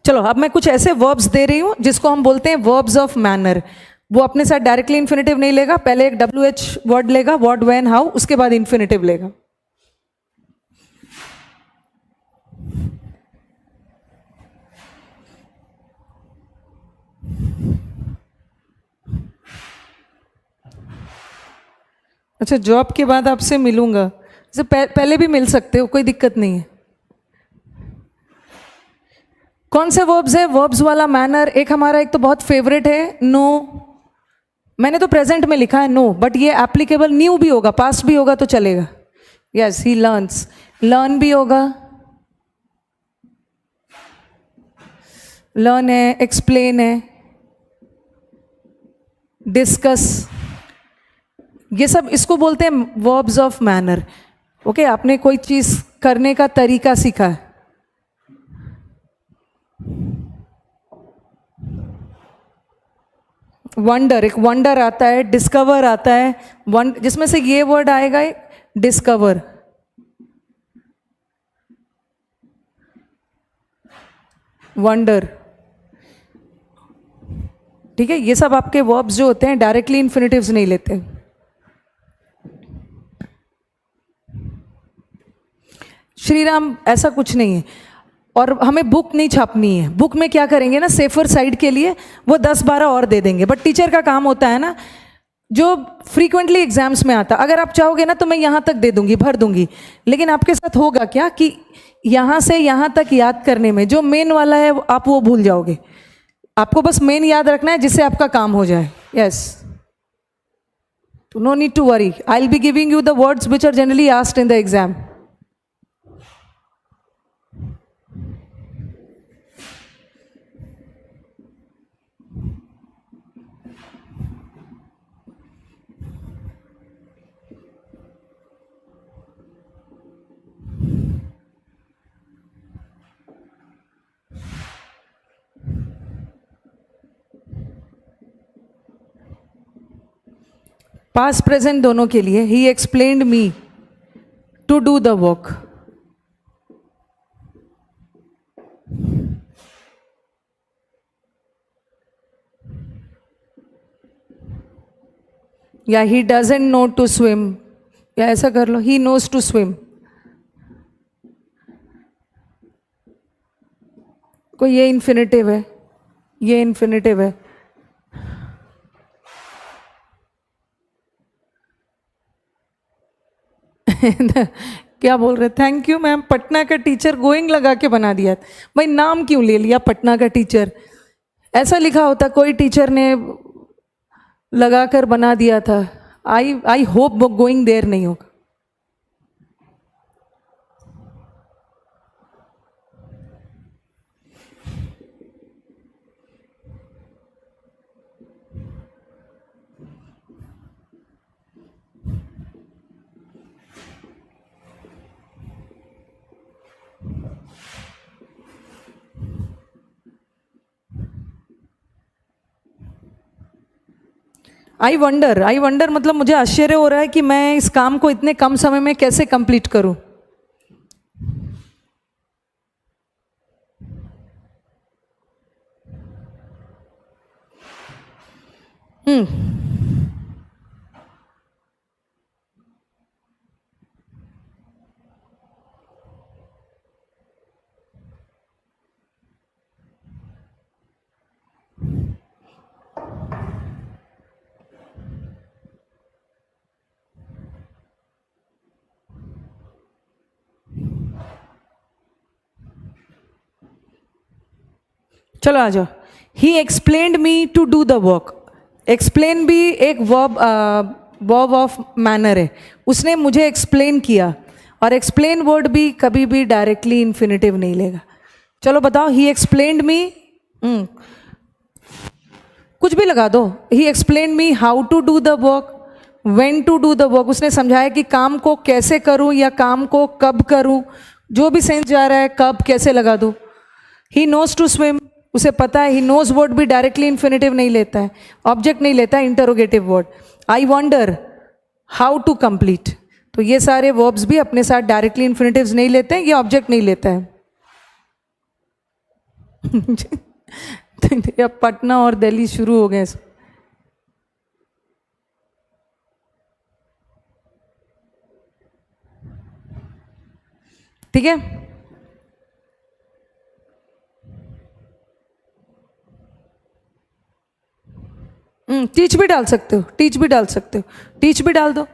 चलो, अब मैं कुछ ऐसे वर्ब्स दे रही हूँ जिसको हम बोलते हैं वर्ब्स ऑफ मैनर। वो अपने साथ डायरेक्टली इन्फिनेटिव नहीं लेगा, पहले एक WH वर्ड लेगा, व्हाट, व्हेन, हाउ, उसके बाद इन्फिनेटिव लेगा। अच्छा, जॉब के बाद आपसे मिलूंगा, जैसे पहले भी मिल सकते हो, कोई दिक्कत नहीं है। कौन से वर्ब्स है, वर्ब्स वाला मैनर। एक हमारा, एक तो बहुत फेवरेट है नो, मैंने तो प्रेजेंट में लिखा है नो, बट ये एप्लीकेबल न्यू भी होगा, पास्ट भी होगा तो चलेगा। यस, ही लर्न्स, लर्न भी होगा, लर्न है, एक्सप्लेन है, डिस्कस, ये सब इसको बोलते हैं वर्ब्स ऑफ मैनर। ओके, आपने कोई चीज करने का तरीका सीखा है। वंडर, एक वंडर आता है, डिस्कवर आता है, जिसमें से ये वर्ड आएगा डिस्कवर। वंडर, ठीक है। ये सब आपके वर्ब्स जो होते हैं डायरेक्टली इन्फिनेटिव्स नहीं लेते। श्रीराम, ऐसा कुछ नहीं है। और हमें बुक नहीं छापनी है। बुक में क्या करेंगे ना, सेफर साइड के लिए वो 10-12 और दे देंगे। बट टीचर का काम होता है ना, जो फ्रीक्वेंटली एग्जाम्स में आता, अगर आप चाहोगे ना तो मैं यहाँ तक दे दूंगी, भर दूंगी। लेकिन आपके साथ होगा क्या कि यहाँ से यहाँ तक याद करने में जो मेन वाला है आप वो भूल जाओगे। आपको बस मेन याद रखना है जिससे आपका काम हो जाए। यस, तो no need to worry, I will be giving you the words which are generally asked in the exam. Past present दोनों के लिए. He explained me to do the work. या he doesn't know to swim, या ऐसा कर लो, he knows to swim. कोई ये इन्फिनेटिव है, ये इन्फिनेटिव है. क्या बोल रहे? Thank you ma'am. पटना का टीचर गोइंग लगा के बना दिया. भाई नाम क्यों ले लिया पटना का टीचर? ऐसा लिखा होता, कोई टीचर ने लगा कर बना दिया था. आई होप वो गोइंग देयर नहीं होगा. आई वंडर मतलब मुझे आश्चर्य हो रहा है कि मैं इस काम को इतने कम समय में कैसे कंप्लीट करूं. चलो आ जाओ. He explained me to do the work. Explain भी एक वर्ब ऑफ मैनर है. उसने मुझे एक्सप्लेन किया, और एक्सप्लेन वर्ड भी कभी भी डायरेक्टली इन्फिनेटिव नहीं लेगा. चलो बताओ. ही एक्सप्लेन्ड मी, कुछ भी लगा दो. He explain me how to do the work, when to do the work. उसने समझाया कि काम को कैसे करूं या काम को कब करूं. जो भी सेंस जा रहा है, कब कैसे लगा दो. ही नोज टू स्विम, उसे पता है. ही नोज वर्ड भी डायरेक्टली इन्फिनेटिव नहीं लेता है, ऑब्जेक्ट नहीं लेता है, interrogative word. I wonder how to complete. तो ये सारे वर्ब्स भी अपने साथ डायरेक्टली इन्फिनेटिव्स नहीं लेते हैं, ये ऑब्जेक्ट नहीं लेता है. अब पटना और दिल्ली शुरू हो गए. ठीक है. टीच भी डाल सकते हो, टीच भी डाल सकते हो, टीच भी डाल दो.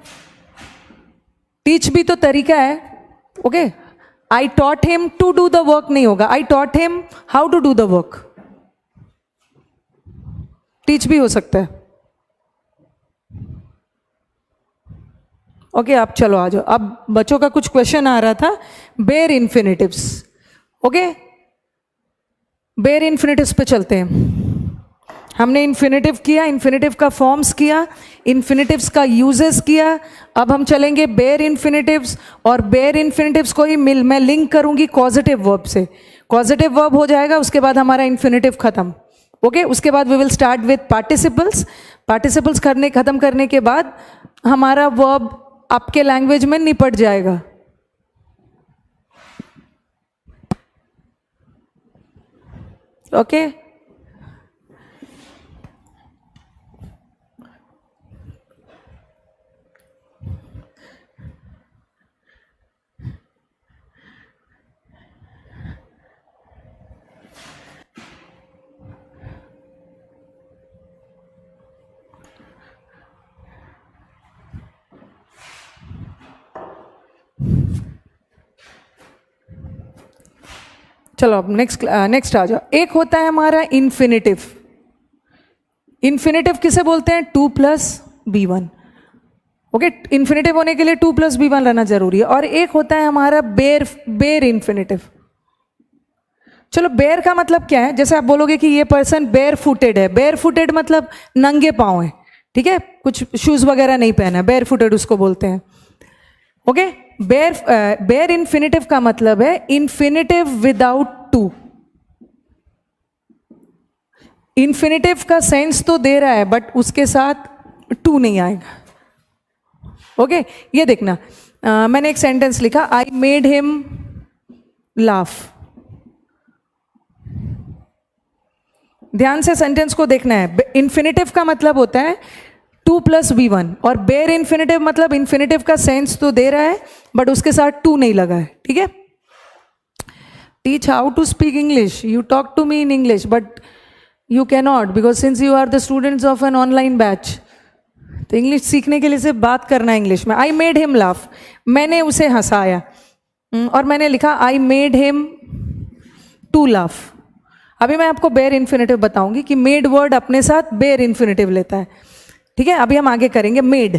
टीच भी तो तरीका है. Okay. I taught him to do the work नहीं होगा. I taught him how to do the work. Teach भी हो सकता है. ओके आप चलो आ जाओ. अब बच्चों का कुछ क्वेश्चन आ रहा था. Bare infinitives. Okay, bare infinitives पे चलते हैं. हमने इन्फिनेटिव किया, इन्फिनेटिव का फॉर्म्स किया, इन्फिनेटिव्स का यूजेस किया. अब हम चलेंगे बेयर इन्फिनेटिव्स. और बेयर इन्फिनेटिव्स को ही मैं लिंक करूंगी कॉजेटिव वर्ब से. कॉजेटिव वर्ब हो जाएगा, उसके बाद हमारा इन्फिनेटिव खत्म. ओके. उसके बाद we will start with participles. Participles खत्म करने के बाद हमारा वर्ब आपके लैंग्वेज में निपट जाएगा. ओके. चलो अब नेक्स्ट आ जाओ. एक होता है हमारा इन्फिनेटिव. इन्फिनेटिव किसे बोलते हैं? 2+B1. ओके. इन्फिनेटिव होने के लिए 2+B1 रहना जरूरी है. और एक होता है हमारा बेयर इन्फिनेटिव. चलो बेयर का मतलब क्या है? जैसे आप बोलोगे कि ये पर्सन बेयर फुटेड है. बेयर फुटेड मतलब नंगे पाँव है. ठीक है, कुछ शूज वगैरह नहीं पहना. बेयर फुटेड उसको बोलते हैं. ओके. बेयर इन्फिनेटिव का मतलब है इन्फिनेटिव विदाउट टू. इन्फिनेटिव का सेंस तो दे रहा है बट उसके साथ टू नहीं आएगा. ओके ये देखना, मैंने एक सेंटेंस लिखा, आई मेड हिम लाफ। ध्यान से सेंटेंस को देखना है। इन्फिनेटिव का मतलब होता है 2 + V1 और बेयर इन्फिनेटिव मतलब इन्फिनेटिव का सेंस तो दे रहा है बट उसके साथ टू नहीं लगा है, ठीक है। Teach how to speak English, you talk to me in English but you cannot because since you are the students of an online batch, तो इंग्लिश सीखने के लिए सिर्फ बात करना है इंग्लिश में। आई मेड हिम लाफ, मैंने उसे हंसाया। और मैंने लिखा I made him to laugh. अभी मैं आपको बेयर इन्फिनेटिव बताऊंगी कि मेड वर्ड अपने साथ बेयर इन्फिनेटिव लेता है, ठीक है। अभी हम आगे करेंगे। मेड,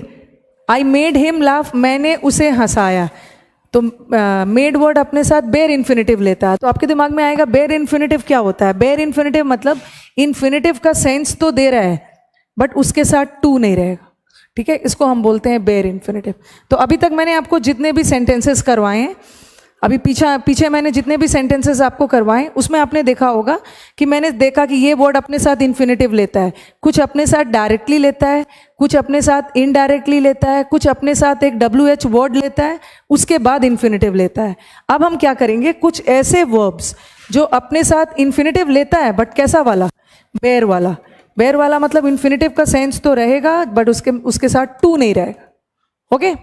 आई मेड हिम लाफ, मैंने उसे हंसाया। तो मेड वर्ड अपने साथ बेयर इन्फिनेटिव लेता है। तो आपके दिमाग में आएगा बेयर इन्फिनेटिव क्या होता है। बेयर इन्फिनेटिव मतलब इन्फिनेटिव का सेंस तो दे रहा है बट उसके साथ टू नहीं रहेगा, ठीक है। इसको हम बोलते हैं बेयर इन्फिनेटिव। तो अभी तक मैंने आपको जितने भी सेंटेंसेस करवाए हैं, अभी पीछे मैंने जितने भी सेंटेंसेस आपको करवाए उसमें आपने देखा होगा कि मैंने देखा कि ये वर्ड अपने साथ इन्फिनेटिव लेता है, कुछ अपने साथ डायरेक्टली लेता है, कुछ अपने साथ इनडायरेक्टली लेता है, कुछ अपने साथ एक WH वर्ड लेता है, उसके बाद इन्फिनेटिव लेता है। अब हम क्या करेंगे, कुछ ऐसे वर्ब्स जो अपने साथ इन्फिनेटिव लेता है बट कैसा वाला, बेयर वाला। बेयर वाला मतलब इन्फिनेटिव का सेंस तो रहेगा बट उसके साथ टू नहीं रहेगा, ओके।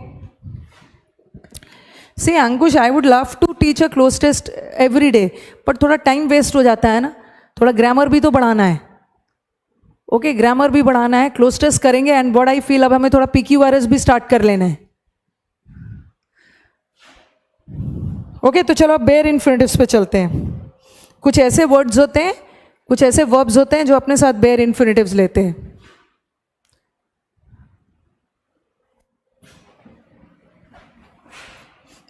से Ankush, I would love to teach a cloze test every day, पर थोड़ा टाइम वेस्ट हो जाता है ना, थोड़ा ग्रामर भी तो बढ़ाना है, ओके। ग्रामर भी बढ़ाना है, क्लोज टेस्ट करेंगे एंड व्हाट आई फील अब हमें थोड़ा PQRS भी स्टार्ट कर लेना है, ओके। तो चलो अब बेयर इन्फिनेटिव्स पे चलते हैं। कुछ ऐसे वर्ड्स होते हैं, कुछ ऐसे वर्ब्स होते हैं जो अपने साथ बेयर इन्फिनेटिव्स लेते हैं।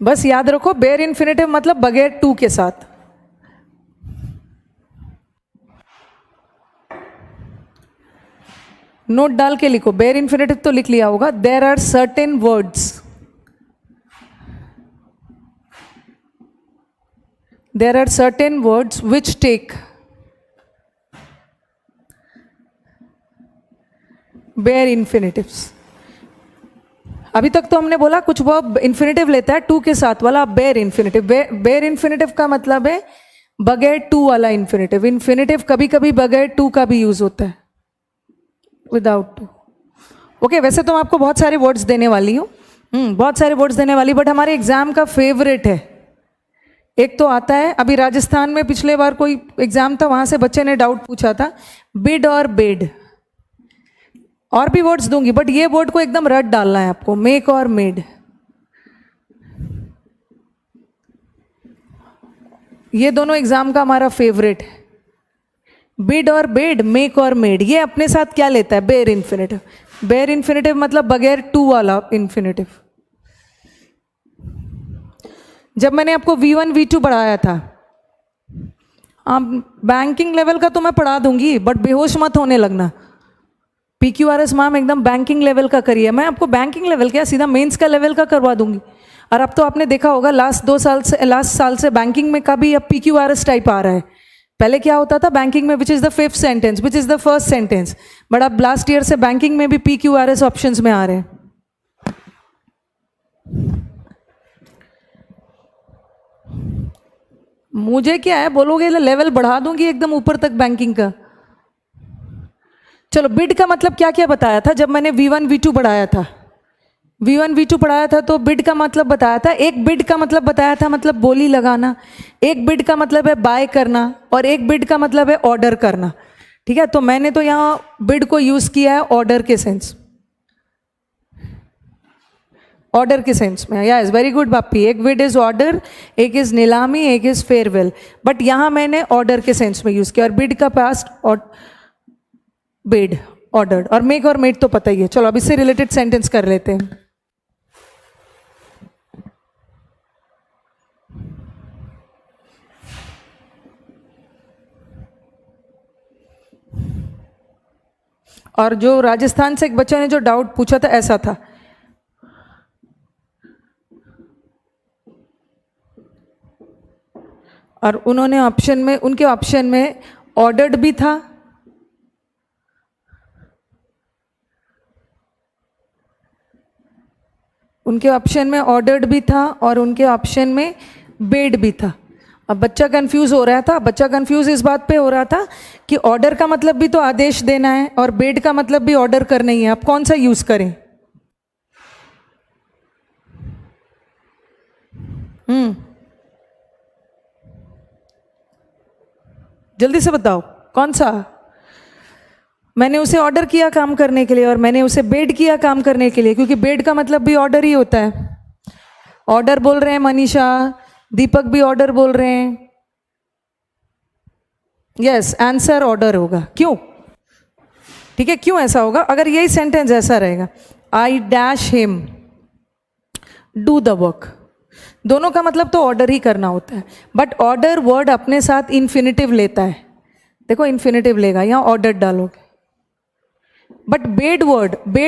बस याद रखो बेयर इन्फिनेटिव मतलब बगैर टू के साथ। नोट डाल के लिखो, बेयर इन्फिनेटिव तो लिख लिया होगा। There are certain words, there are certain words which take bare infinitives. अभी तक तो हमने बोला कुछ वर्ब इन्फिनेटिव लेता है टू के साथ वाला, बेयर इन्फिनेटिव। बेयर इन्फिनेटिव का मतलब है बगैर टू वाला इन्फिनेटिव। इन्फिनेटिव कभी कभी बगैर टू का भी यूज होता है, विदाउट टू, ओके। वैसे तो मैं आपको बहुत सारे वर्ड्स देने वाली हूँ, बहुत सारे वर्ड्स देने वाली, बट हमारे एग्जाम का फेवरेट है। एक तो आता है, अभी राजस्थान में पिछले बार कोई एग्जाम था, वहां से बच्चे ने डाउट पूछा था, बिड और बेड। और भी वर्ड्स दूंगी बट ये वर्ड को एकदम रट डालना है आपको, मेक और मेड। ये दोनों एग्जाम का हमारा फेवरेट है, बिड और बेड, मेक और मेड। ये अपने साथ क्या लेता है, बेयर इन्फिनेटिव। बेयर इन्फिनेटिव मतलब बगैर टू वाला इन्फिनेटिव। जब मैंने आपको V1 V2 पढ़ाया था, बैंकिंग लेवल का तो मैं पढ़ा दूंगी बट बेहोश मत होने लगना। PQRS मैम एकदम बैंकिंग लेवल का करिए। मैं आपको बैंकिंग लेवल क्या, सीधा मेंस का लेवल का करवा दूंगी। और अब तो आपने देखा होगा लास्ट साल से बैंकिंग में का भी अब PQRS टाइप आ रहा है। पहले क्या होता था बैंकिंग में, which is the 5th sentence, which is the 1st sentence, but अब लास्ट ईयर से बैंकिंग में भी PQRS ऑप्शंस में आ रहे हैं। मुझे क्या है, बोलोगे लेवल बढ़ा दूंगी एकदम ऊपर तक बैंकिंग का। चलो, बिड का मतलब क्या क्या बताया था जब मैंने V1 V2 पढ़ाया था। V1 V2 पढ़ाया था तो बिड का मतलब बताया था। एक बिड का मतलब बताया था, मतलब बोली लगाना। एक बिड का मतलब है बाय करना और एक बिड का मतलब है ऑर्डर करना, ठीक है। तो मैंने तो यहाँ बिड को यूज किया है ऑर्डर के सेंस, ऑर्डर के सेंस में। Yes, very good Bapi. एक बिड इज ऑर्डर, एक इज नीलामी, एक इज फेयरवेल, बट यहाँ मैंने ऑर्डर के सेंस में यूज किया। और बिड का पास्ट और बिड, ऑर्डर्ड। और मेक और मेड तो पता ही है। चलो अब इससे रिलेटेड सेंटेंस कर लेते हैं। और जो राजस्थान से एक बच्चे ने जो डाउट पूछा था, ऐसा था, और उन्होंने ऑप्शन में, उनके ऑप्शन में ऑर्डर्ड भी था, उनके ऑप्शन में ऑर्डर्ड भी था और उनके ऑप्शन में बेड भी था। अब बच्चा कंफ्यूज हो रहा था। बच्चा कंफ्यूज इस बात पे हो रहा था कि ऑर्डर का मतलब भी तो आदेश देना है और बेड का मतलब भी ऑर्डर करना ही है। अब कौन सा यूज करें? जल्दी से बताओ कौन सा। मैंने उसे ऑर्डर किया काम करने के लिए और मैंने उसे बेड किया काम करने के लिए, क्योंकि बेड का मतलब भी ऑर्डर ही होता है। ऑर्डर बोल रहे हैं मनीषा, दीपक भी ऑर्डर बोल रहे हैं। यस, आंसर ऑर्डर होगा। क्यों? ठीक है, क्यों ऐसा होगा? अगर यही सेंटेंस ऐसा रहेगा, आई dash him do the work, दोनों का मतलब तो ऑर्डर ही करना होता है। बट ऑर्डर वर्ड अपने साथ इन्फिनिटिव लेता है। देखो इन्फिनिटिव लेगा, यहाँ ऑर्डर डालोगे। बट बेड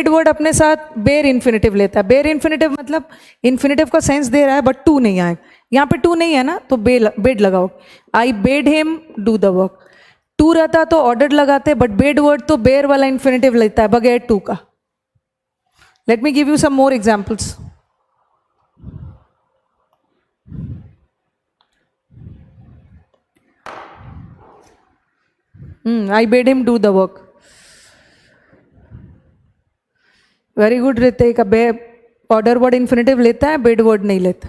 वर्ड अपने साथ बेर इन्फिनिटिव लेता है। बेर इन्फिनिटिव मतलब इन्फिनिटिव का सेंस दे रहा है बट टू नहीं आएगा। यहाँ पे टू नहीं है ना, तो बेड लगाओ। I bade him do the work. To रहता तो ऑर्डर लगाते, बट बेड वर्ड तो बेर वाला इन्फिनिटिव लेता है बगैर टू का। Let me give you some more examples. I bade him do the work. Very good Hritik. अब ऑर्डर वर्ड इन्फिनिटिव लेता है, बेड वर्ड नहीं लेता।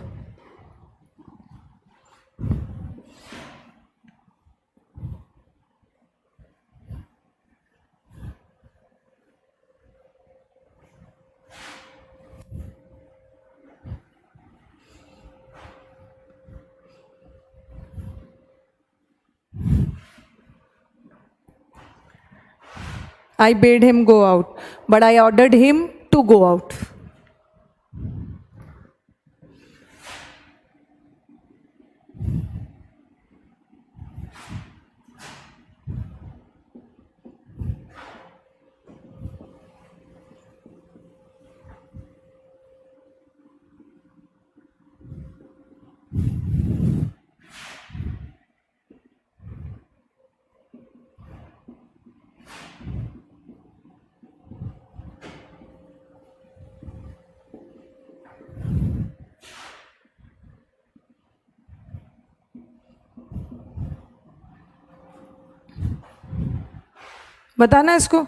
I bade him go out, but I ordered him to go out. बताना इसको।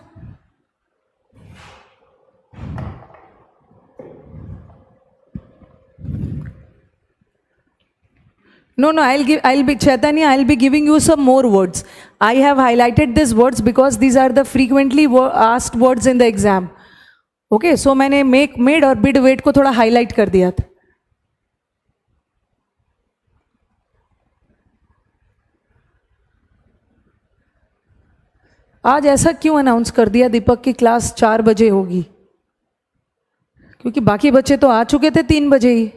No, I'll be Chaitanya, I'll be giving you some more words. I have highlighted these words because these are the frequently asked words in the exam. Okay, so मैंने made और bid wait को थोड़ा highlight कर दिया था। आज ऐसा क्यों अनाउंस कर दिया दीपक की क्लास 4 बजे होगी? क्योंकि बाकी बच्चे तो आ चुके थे 3 बजे ही।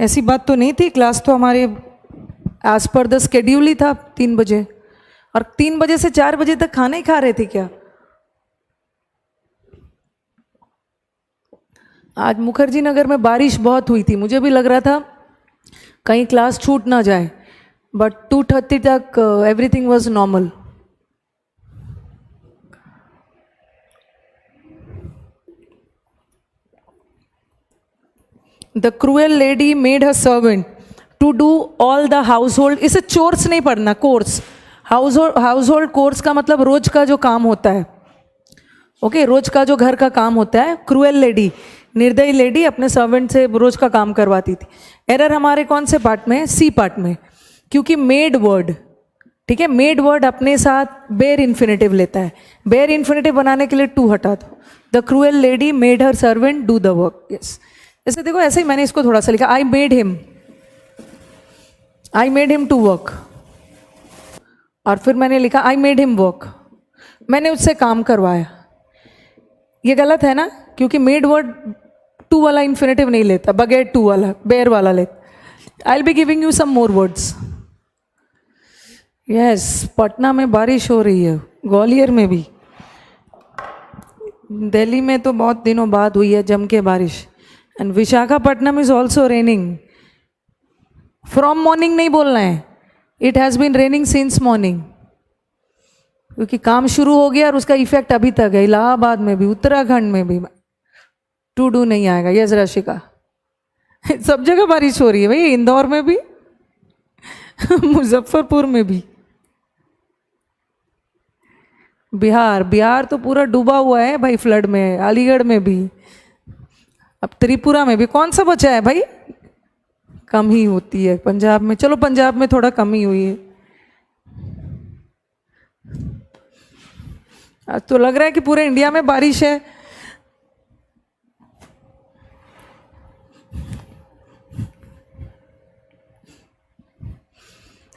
ऐसी बात तो नहीं थी, क्लास तो हमारे एज पर द स्केड्यूल ही था 3 बजे। और 3 बजे से 4 बजे तक खाना ही खा रहे थे क्या? आज मुखर्जी नगर में बारिश बहुत हुई थी, मुझे भी लग रहा था कहीं क्लास छूट ना जाए, बट 2:30 तक everything was normal. The cruel lady made her servant to do all the household. इसे चोर्स नहीं पढ़ना, कोर्स। हाउस होल्ड कोर्स का मतलब रोज का जो काम होता है। ओके, रोज का जो घर का काम होता है। क्रूएल लेडी, निर्दयी लेडी अपने सर्वेंट से रोज का काम करवाती थी। एरर हमारे कौन से पार्ट में? सी पार्ट में, क्योंकि मेड वर्ड, ठीक है, मेड वर्ड अपने साथ बेर इन्फिनेटिव लेता है। बेर इन्फिनेटिव बनाने के लिए टू हटा दो। The cruel lady made her servant do the work. Yes, ऐसे देखो, ऐसे ही मैंने इसको थोड़ा सा लिखा। I made him to work, और फिर मैंने लिखा आई मेड हिम वर्क, मैंने उससे काम करवाया। ये गलत है ना, क्योंकि मेड वर्ड टू वाला इन्फिनेटिव नहीं लेता, बगैर टू वाला बेर वाला लेता। I will be giving you some more words. Yes, Patna में बारिश हो रही है, ग्वालियर में भी, दिल्ली में तो बहुत दिनों बाद हुई है जम के बारिश। And Visakhapatnam is also raining. From morning नहीं बोलना है, it has been raining since morning, क्योंकि काम शुरू हो गया और उसका इफेक्ट अभी तक है। इलाहाबाद में भी, उत्तराखंड में भी। टू डू नहीं आएगा। यस रशिका, सब जगह बारिश हो रही है भाई, इंदौर में भी मुजफ्फरपुर में भी। बिहार, बिहार तो पूरा डूबा हुआ है भाई फ्लड में, अलीगढ़ में भी, अब त्रिपुरा में भी। कौन सा बचा है भाई? कम ही होती है पंजाब में। चलो पंजाब में थोड़ा कम ही हुई है। आज तो लग रहा है कि पूरे इंडिया में बारिश है।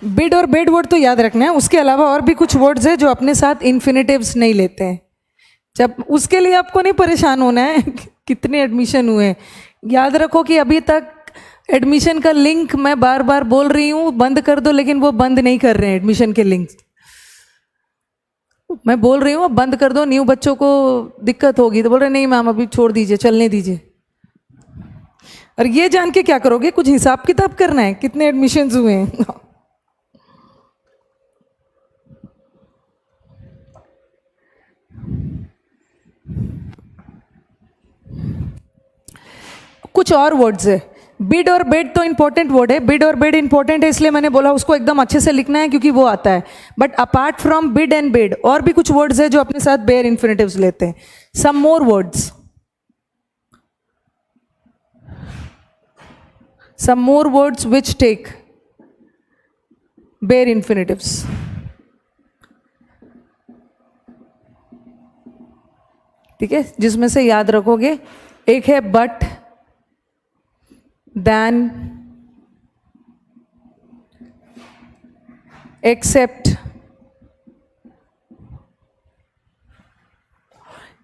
बिड और बेड वर्ड तो याद रखना है, उसके अलावा और भी कुछ वर्ड्स है जो अपने साथ इन्फिनेटिव्स नहीं लेते हैं। जब उसके लिए आपको नहीं परेशान होना है कितने एडमिशन हुए। याद रखो कि अभी तक एडमिशन का लिंक मैं बार बार बोल रही हूँ बंद कर दो, लेकिन वो बंद नहीं कर रहे हैं एडमिशन के लिंक। मैं बोल रही हूँ बंद कर दो, न्यू बच्चों को दिक्कत होगी, तो बोल रहे नहीं मैम अभी छोड़ दीजिए, चलने दीजिए। और ये जान के क्या करोगे? कुछ हिसाब किताब करना है कितने एडमिशन हुए हैं। कुछ और वर्ड्स है। बिड और बेड तो इंपॉर्टेंट वर्ड है, बिड और बेड इंपॉर्टेंट है इसलिए मैंने बोला उसको एकदम अच्छे से लिखना है क्योंकि वो आता है। But apart from bid and bed और भी कुछ वर्ड्स है जो अपने साथ बेयर इन्फिनेटिव्स लेते हैं। Some more words, some more words which take bare infinitives. ठीक है, जिसमें से याद रखोगे, एक है बट, than, except।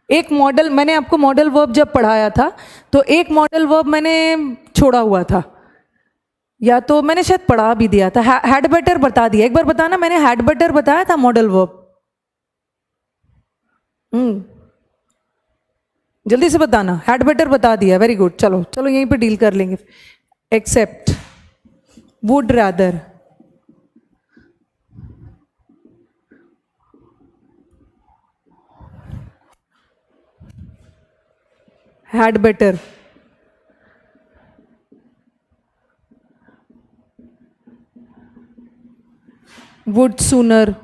एक मॉडल, मैंने आपको मॉडल वर्ब जब पढ़ाया था तो एक मॉडल वर्ब मैंने छोड़ा हुआ था, या तो मैंने शायद पढ़ा भी दिया था। हैड बेटर बता दिया, एक बार बताना, मैंने हैड बेटर बताया था मॉडल वर्ब। जल्दी से बताना, हैड बेटर बता दिया, वेरी गुड। चलो चलो यहीं पे डील कर लेंगे। Accept, would rather, had better, would sooner,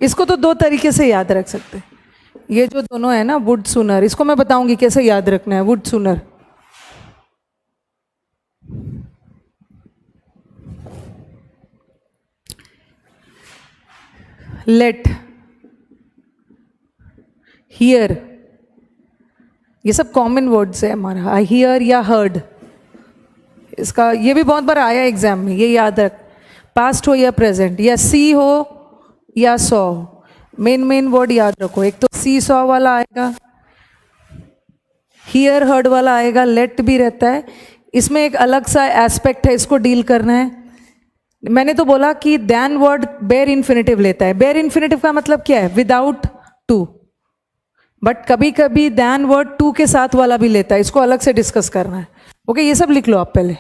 इसको तो दो तरीके से याद रख सकते हैं। ये जो दोनों है ना, वुड सूनर, इसको मैं बताऊंगी कैसे याद रखना है। वुड सूनर, लेट, हियर, ये सब कॉमन वर्ड्स है हमारा। हियर या हर्ड, इसका ये भी बहुत बार आया एग्जाम में, ये याद रख। पास्ट हो या प्रेजेंट, या सी हो या सॉ, मेन वर्ड याद रखो। एक तो सी सॉ वाला आएगा, हियर हर्ड वाला आएगा, लेट भी रहता है। इसमें एक अलग सा एस्पेक्ट है, इसको डील करना है। मैंने तो बोला कि दैन वर्ड बेयर इन्फिनेटिव लेता है। बेयर इन्फिनेटिव का मतलब क्या है? Without to. बट कभी कभी दैन वर्ड टू के साथ वाला भी लेता है, इसको अलग से डिस्कस करना है। ओके, ये सब लिख लो आप पहले।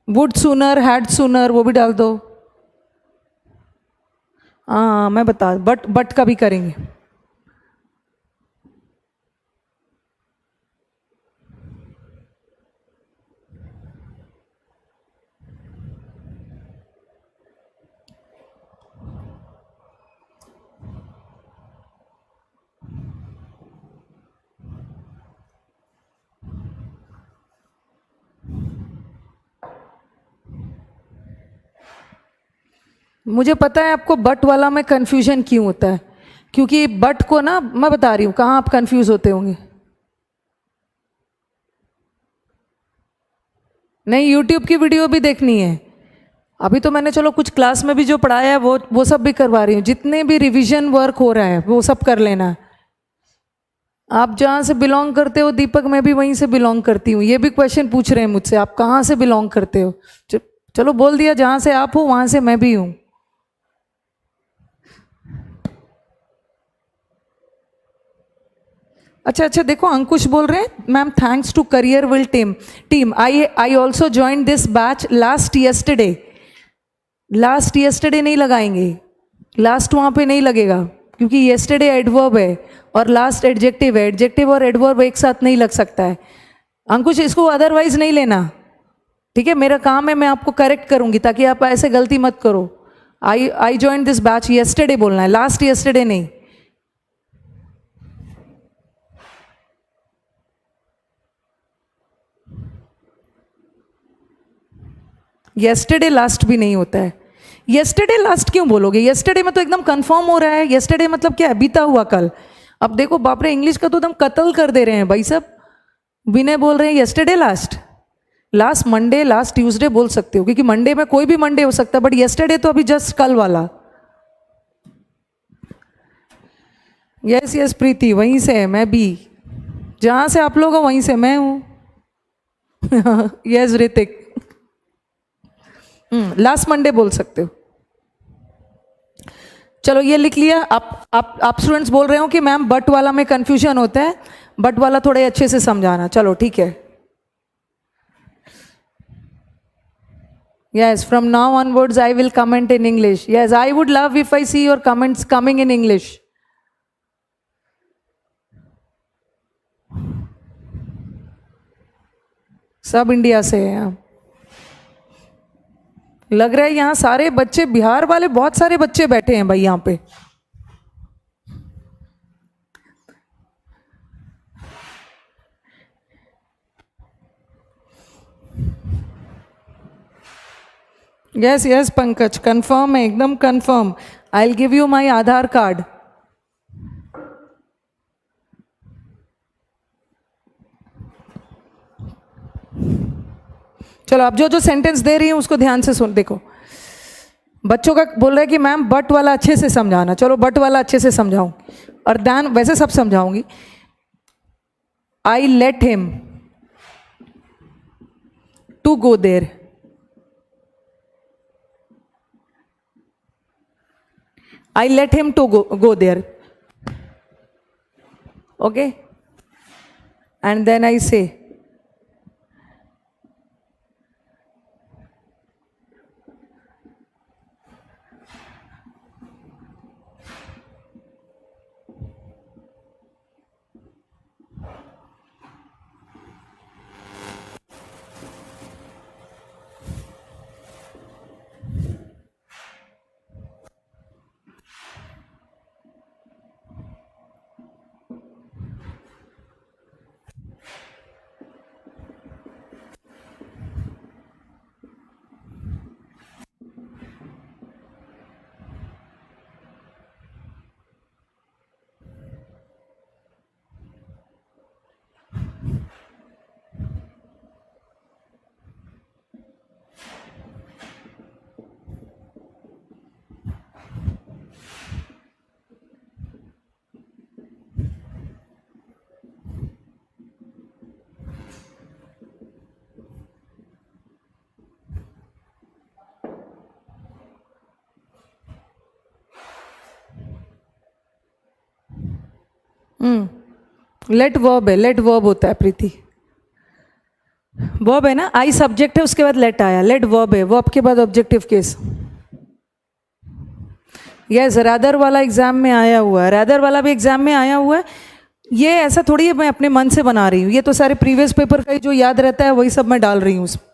वुड सूनर, हैड सूनर, वो भी डाल दो। हाँ मैं बता, बट का भी करेंगे। मुझे पता है आपको बट वाला में कंफ्यूजन क्यों होता है, क्योंकि बट को ना मैं बता रही हूँ कहाँ आप कंफ्यूज होते होंगे। नहीं, यूट्यूब की वीडियो भी देखनी है। अभी तो मैंने चलो कुछ क्लास में भी जो पढ़ाया है वो सब भी करवा रही हूँ। जितने भी रिवीजन वर्क हो रहा है वो सब कर लेना। आप जहाँ से बिलोंग करते हो दीपक, मैं भी वहीं से बिलोंग करती हूँ। ये भी क्वेश्चन पूछ रहे हैं मुझसे, आप कहाँ से बिलोंग करते हो? चलो बोल दिया, जहाँ से आप हो वहाँ से मैं भी हूँ। अच्छा अच्छा, देखो अंकुश बोल रहे हैं ma'am thanks to Careerwill team I also join this batch last yesterday नहीं लगाएंगे, लास्ट वहाँ पे नहीं लगेगा क्योंकि येस्टरडे एडवर्ब है और लास्ट एडजेक्टिव है, एडजेक्टिव और एडवर्ब एक साथ नहीं लग सकता है। अंकुश इसको अदरवाइज नहीं लेना, ठीक है? मेरा काम है, मैं आपको करेक्ट करूंगी ताकि आप ऐसे गलती मत करो। I join this batch yesterday बोलना है, लास्ट येस्टरडे नहीं। येस्टरडे लास्ट भी नहीं होता है। येस्टरडे लास्ट क्यों बोलोगे? येस्टरडे में तो एकदम कंफर्म हो रहा है। येस्टरडे मतलब क्या है? बीता हुआ कल। अब देखो बाप रे, इंग्लिश का तो एकदम कत्ल कर दे रहे हैं भाई सब। विनय बोल रहे हैं yesterday last Monday, last Tuesday बोल सकते हो क्योंकि मंडे में कोई भी मंडे हो सकता है, बट येस्टरडे तो अभी जस्ट कल वाला। यस यस प्रीति, वहीं से है मैं भी, जहां से आप लोग हो वहीं से मैं हूं। यस ऋतिक, लास्ट मंडे बोल सकते हो। चलो ये लिख लिया। आप स्टूडेंट्स बोल रहे हो कि मैम बट वाला में कंफ्यूजन होता है, बट वाला थोड़े अच्छे से समझाना। चलो ठीक है। Yes, from now onwards I will comment in English. Yes, I would love if I see your comments coming in English. सब इंडिया से हैं। लग रहा है यहाँ सारे बच्चे, बिहार वाले बहुत सारे बच्चे बैठे हैं भाई यहाँ पे। यस यस पंकज, कंफर्म है, एकदम confirm. I will give you my Aadhaar card. चलो अब जो जो सेंटेंस दे रही हूं उसको ध्यान से सुन। देखो बच्चों का बोल रहा है कि मैम बट वाला अच्छे से समझाना। चलो बट वाला अच्छे से समझाऊं, और ध्यान वैसे सब समझाऊंगी। I let him to go there. I let him to go there. Okay? And then I say, let verb है, लेट वर्ब होता है प्रीति। वर्ब है ना, आई सब्जेक्ट है, उसके बाद लेट आया, लेट वर्ब है, वर्ब के बाद ऑब्जेक्टिव केस। यस, रादर वाला एग्जाम में आया हुआ है, रादर वाला भी एग्जाम में आया हुआ है। ये ऐसा थोड़ी है मैं अपने मन से बना रही हूँ, ये तो सारे प्रीवियस पेपर का ही जो याद रहता है वही सब मैं डाल रही हूँ उसमें।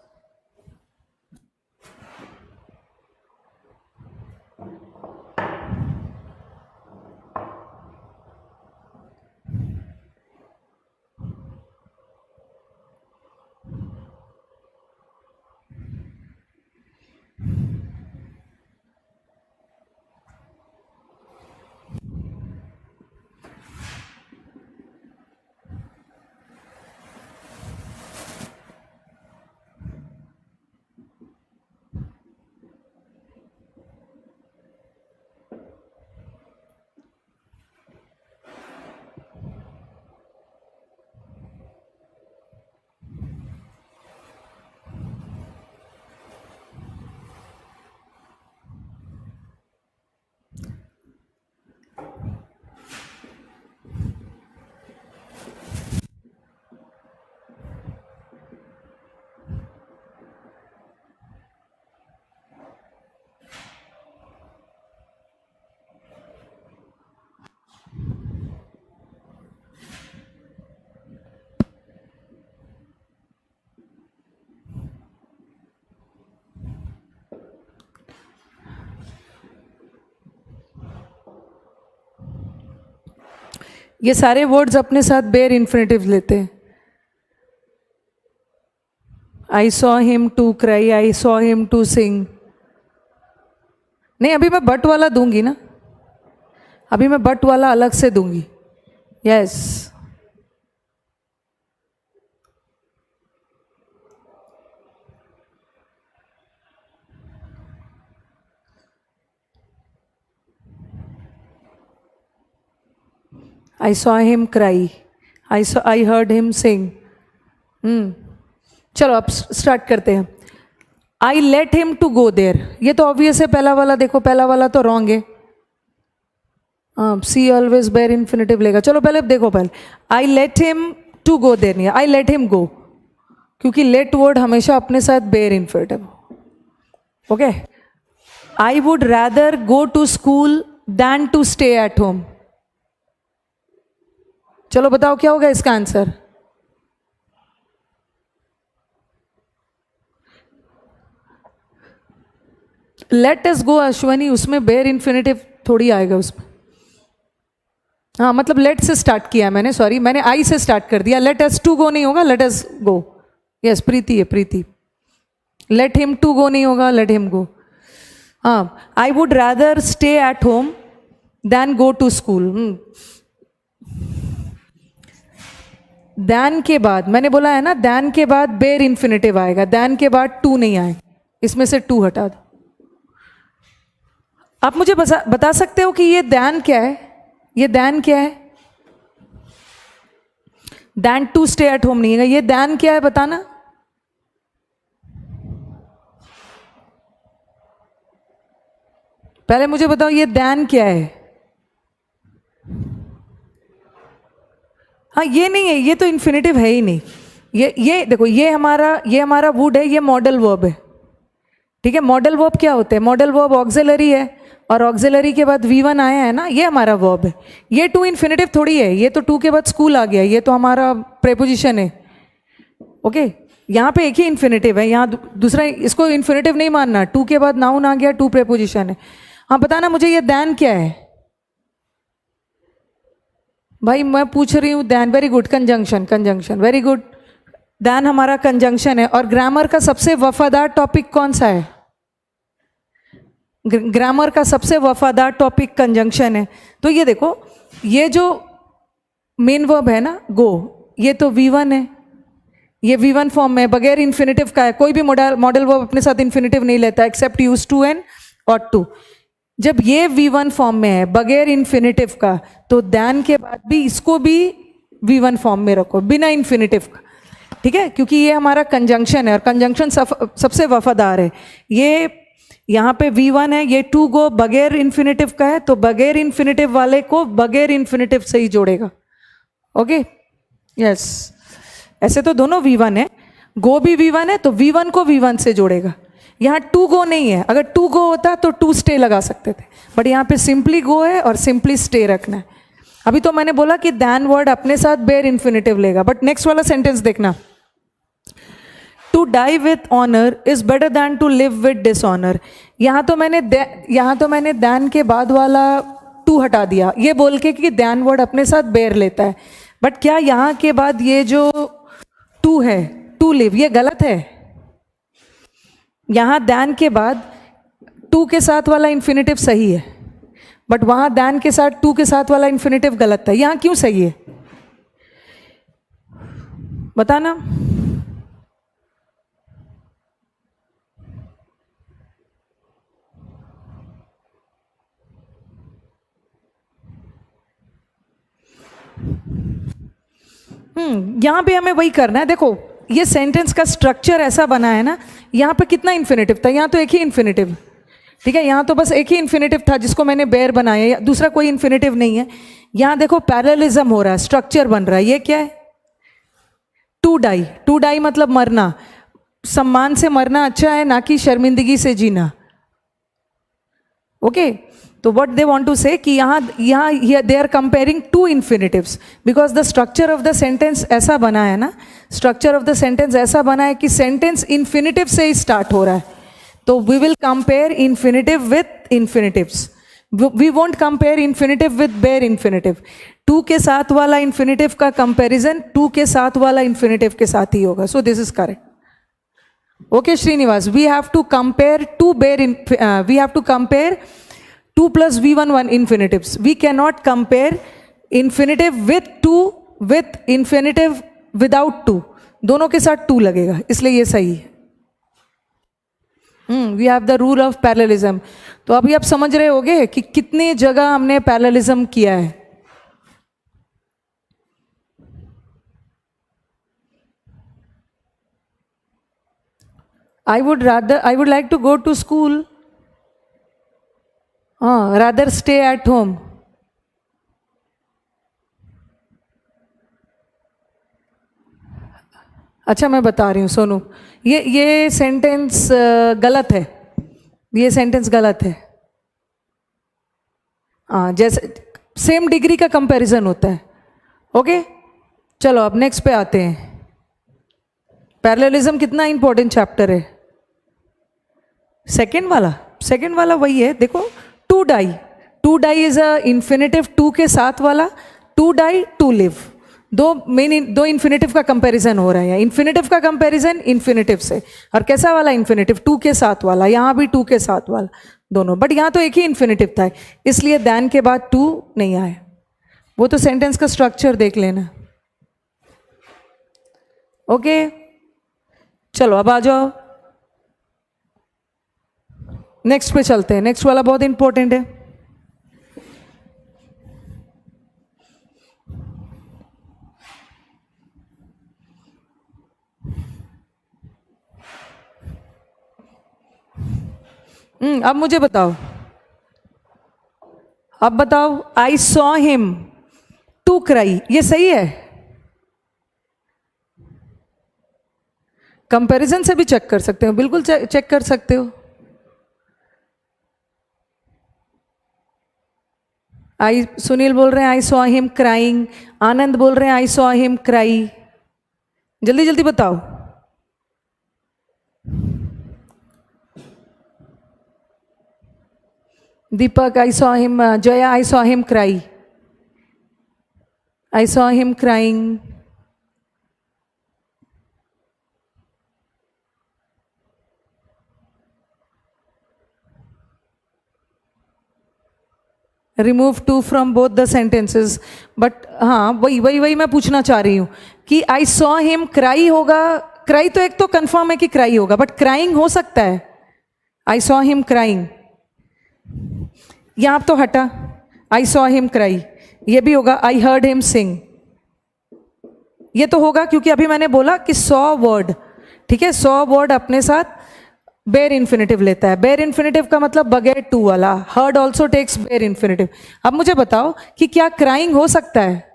ये सारे वर्ड्स अपने साथ बेयर इन्फिनेटिव लेते हैं. I saw him to cry, I saw him to sing. नहीं, अभी मैं बट वाला दूंगी ना, अभी मैं बट वाला अलग से दूंगी. Yes. I saw him cry. I heard him sing. चलो अब स्टार्ट करते हैं. I let him to go there. ये तो ऑब्वियस है. पहला वाला देखो, पहला वाला तो रॉन्ग है. सी ऑलवेज बेयर इन्फिनेटिव लेगा. चलो पहले देखो, पहले I let him to go there नहीं है, I let him go, क्योंकि let वर्ड हमेशा अपने साथ bare infinitive. Okay. I would rather go to school than to stay at home. चलो बताओ क्या होगा इसका आंसर. लेट अस गो अश्वनी, उसमें बेयर इन्फिनेटिव थोड़ी आएगा उसमें. हाँ मतलब लेट से स्टार्ट किया मैंने, सॉरी मैंने आई से स्टार्ट कर दिया. लेट अस टू गो नहीं होगा, लेट अस गो. यस प्रीति है, Preeti. Let him to go नहीं होगा, लेट हिम गो. हाँ. I would rather stay at home then go to school. Than के बाद मैंने बोला है ना, दैन के बाद बेयर इन्फिनेटिव आएगा, दैन के बाद टू नहीं आए, इसमें से टू हटा दो. आप मुझे बता सकते हो कि ये दैन क्या है, ये दैन क्या है. Than to stay at home नहीं है, ये दैन क्या है बताना. पहले मुझे बताओ ये दैन क्या है. हाँ ये नहीं है, ये तो इन्फिनेटिव है ही नहीं. ये देखो, ये हमारा वुड है, ये मॉडल वर्ब है. ठीक है. मॉडल वर्ब क्या होते हैं. मॉडल वर्ब ऑक्सिलरी है, और ऑक्सिलरी के बाद V1 आया है ना, ये हमारा वर्ब है. ये टू इन्फिनेटिव थोड़ी है, ये तो टू के बाद स्कूल आ गया, ये तो हमारा प्रेपोजिशन है. ओके. यहाँ पे एक ही इन्फिनेटिव है, यहाँ दूसरा, इसको इन्फिनेटिव नहीं मानना. टू के बाद नाउन आ गया, टू प्रेपोजिशन है. हाँ बताना मुझे ये दैन क्या है. भाई मैं पूछ रही हूँ than. Very good. Conjunction, conjunction, very good. Than हमारा कंजंक्शन है. और ग्रामर का सबसे वफादार टॉपिक कौन सा है. ग्रामर का सबसे वफादार टॉपिक कंजंक्शन है. तो ये देखो, ये जो मेन वर्ब है ना गो, ये तो V1 है, ये V1 फॉर्म में बगैर इन्फिनेटिव का है. कोई भी मॉडल वर्ब अपने साथ इन्फिनेटिव नहीं लेता एक्सेप्ट यूज टू एंड और टू. जब ये V1 फॉर्म में है बगैर इन्फिनेटिव का, तो दैन के बाद भी इसको भी V1 फॉर्म में रखो बिना इन्फिनेटिव का. ठीक है. क्योंकि ये हमारा कंजंक्शन है, और कंजंक्शन सबसे वफादार है. ये यहाँ पे V1 है, ये टू गो बगैर इन्फिनेटिव का है, तो बगैर इन्फिनेटिव वाले को बगैर इन्फिनेटिव से ही जोड़ेगा. ओके. यस. ऐसे तो दोनों V1 है, गो भी V1 है, तो V1 को V1 से जोड़ेगा. यहाँ टू गो नहीं है. अगर टू गो होता तो टू स्टे लगा सकते थे, बट यहाँ पे सिंपली गो है और सिंपली स्टे रखना है. अभी तो मैंने बोला कि दैन वर्ड अपने साथ बेयर इन्फिनेटिव लेगा, बट नेक्स्ट वाला सेंटेंस देखना. To die with honour is better than to live with dishonour. यहाँ तो मैंने दैन के बाद वाला टू हटा दिया, ये बोल के कि दैन वर्ड अपने साथ बेयर लेता है. बट क्या यहाँ के बाद ये जो टू है, टू लिव, ये गलत है. यहाँ दैन के बाद टू के साथ वाला इन्फिनेटिव सही है, बट वहाँ दैन के साथ टू के साथ वाला इन्फिनेटिव गलत है. यहाँ क्यों सही है बताना. यहाँ पे हमें वही करना है. देखो ये सेंटेंस का स्ट्रक्चर ऐसा बना है ना, यहाँ पे कितना इन्फिनेटिव था, यहाँ तो एक ही इन्फिनेटिव. ठीक है. यहाँ तो बस एक ही इन्फिनेटिव था जिसको मैंने बेयर बनाया, दूसरा कोई इन्फिनेटिव नहीं है. यहाँ देखो पैरेललिज्म हो रहा है, स्ट्रक्चर बन रहा है. ये क्या है. To die. टू डाई मतलब मरना. सम्मान से मरना अच्छा है, ना कि शर्मिंदगी से जीना. ओके. तो what they want to say कि यहाँ they are comparing two infinitives, because the structure of the sentence ऐसा बना है ना, स्ट्रक्चर ऑफ द सेंटेंस ऐसा बना है कि सेंटेंस इन्फिनेटिव से ही स्टार्ट हो रहा है. तो we will compare infinitive with infinitives. We won't compare infinitive with bare infinitive. To के साथ वाला इन्फिनेटिव का कंपैरिजन टू के साथ वाला इन्फिनेटिव के साथ ही होगा. So this is correct. Okay, Srinivas, we have to compare we have to compare 2 plus V1 infinitives. We cannot compare infinitive with 2 with infinitive without 2. दोनों के साथ 2 लगेगा, इसलिए ये सही है. We have the rule of parallelism. तो अभी आप समझ रहे होगे कि कितनी जगह हमने parallelism किया है. I would like to go to school. Rather stay at home. अच्छा मैं बता रही हूँ सोनू, ये सेंटेंस गलत है. ये सेंटेंस गलत है. जैसे सेम डिग्री का कंपैरिजन होता है. ओके, चलो अब नेक्स्ट पे आते हैं. पैरेललिज्म कितना इंपॉर्टेंट चैप्टर है. सेकेंड वाला वही है. देखो, to die is a infinitive 2 के साथ वाला. टू डाई टू लिव, दो इन्फिनेटिव का कंपैरिजन हो रहा है. इन्फिनेटिव का कंपैरिजन इन्फिनेटिव से. और कैसा वाला इन्फिनेटिव? 2 के साथ वाला. यहाँ भी 2 के साथ वाला, दोनों. बट यहाँ तो एक ही इन्फिनेटिव था, इसलिए दैन के बाद 2 नहीं आए. वो तो सेंटेंस का स्ट्रक्चर देख लेना. ओके, चलो अब आ जाओ, नेक्स्ट पे चलते हैं. नेक्स्ट वाला बहुत इंपॉर्टेंट है. अब मुझे बताओ, I saw him to cry, ये सही है? कंपैरिजन से भी चेक कर सकते हो, बिल्कुल चेक कर सकते हो. सुनील बोल रहे हैं आई सॉ हिम क्राइंग. आनंद बोल रहे हैं आई सॉ हिम क्राई. जल्दी जल्दी बताओ. Deepak I saw him. Jaya I saw him cry. I saw him crying. Remove to from both the sentences. But हाँ, वही मैं पूछना चाह रही हूँ कि आई सॉ हिम क्राई होगा. क्राई तो एक तो कंफर्म है कि क्राई होगा, बट क्राइंग हो सकता है. आई सॉ हिम क्राइंग, यहाँ तो हटा. आई सॉ हिम क्राई, ये भी होगा. आई हर्ड हिम सिंग, ये तो होगा क्योंकि अभी मैंने बोला कि सॉ वर्ड. ठीक है, सॉ वर्ड अपने साथ बेयर इन्फिनेटिव लेता है. बेयर इन्फिनेटिव का मतलब बगैर 2 वाला. Heard also takes bare infinitive. अब मुझे बताओ कि क्या क्राइंग हो सकता है?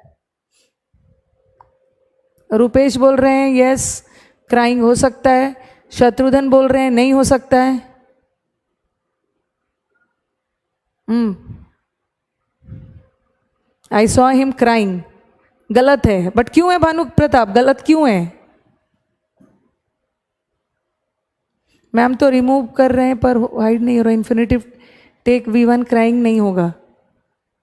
रुपेश बोल रहे हैं यस क्राइंग हो सकता है. शत्रुघ्न बोल रहे हैं नहीं हो सकता है. आई सॉ हिम क्राइंग गलत है. बट क्यों है भानु प्रताप, गलत क्यों है? मैम तो रिमूव कर रहे हैं पर हाइड नहीं हो रहा. इन्फिनेटिव टेक V1 क्राइंग नहीं होगा.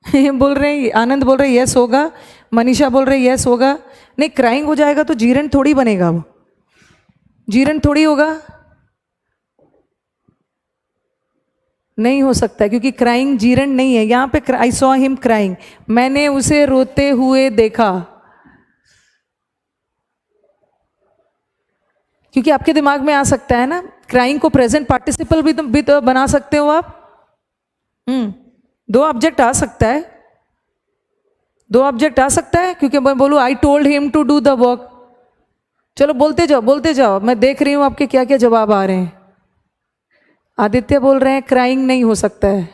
बोल रहे हैं, आनंद बोल रहे हैं यस होगा. मनीषा बोल रहे हैं यस होगा. नहीं, क्राइंग हो जाएगा तो जीरंड थोड़ी बनेगा. वो जीरंड थोड़ी होगा. नहीं हो सकता क्योंकि क्राइंग जीरंड नहीं है. यहाँ पे आई सॉ हिम क्राइंग, मैंने उसे रोते हुए देखा. क्योंकि आपके दिमाग में आ सकता है ना, क्राइंग को प्रेजेंट पार्टिसिपल भी तो बना सकते हो आप. 2 ऑब्जेक्ट आ सकता है. 2 ऑब्जेक्ट आ सकता है क्योंकि मैं बोलूँ I told him to do the work. चलो बोलते जाओ, मैं देख रही हूँ आपके क्या क्या जवाब आ रहे हैं. आदित्य बोल रहे हैं क्राइंग नहीं हो सकता है.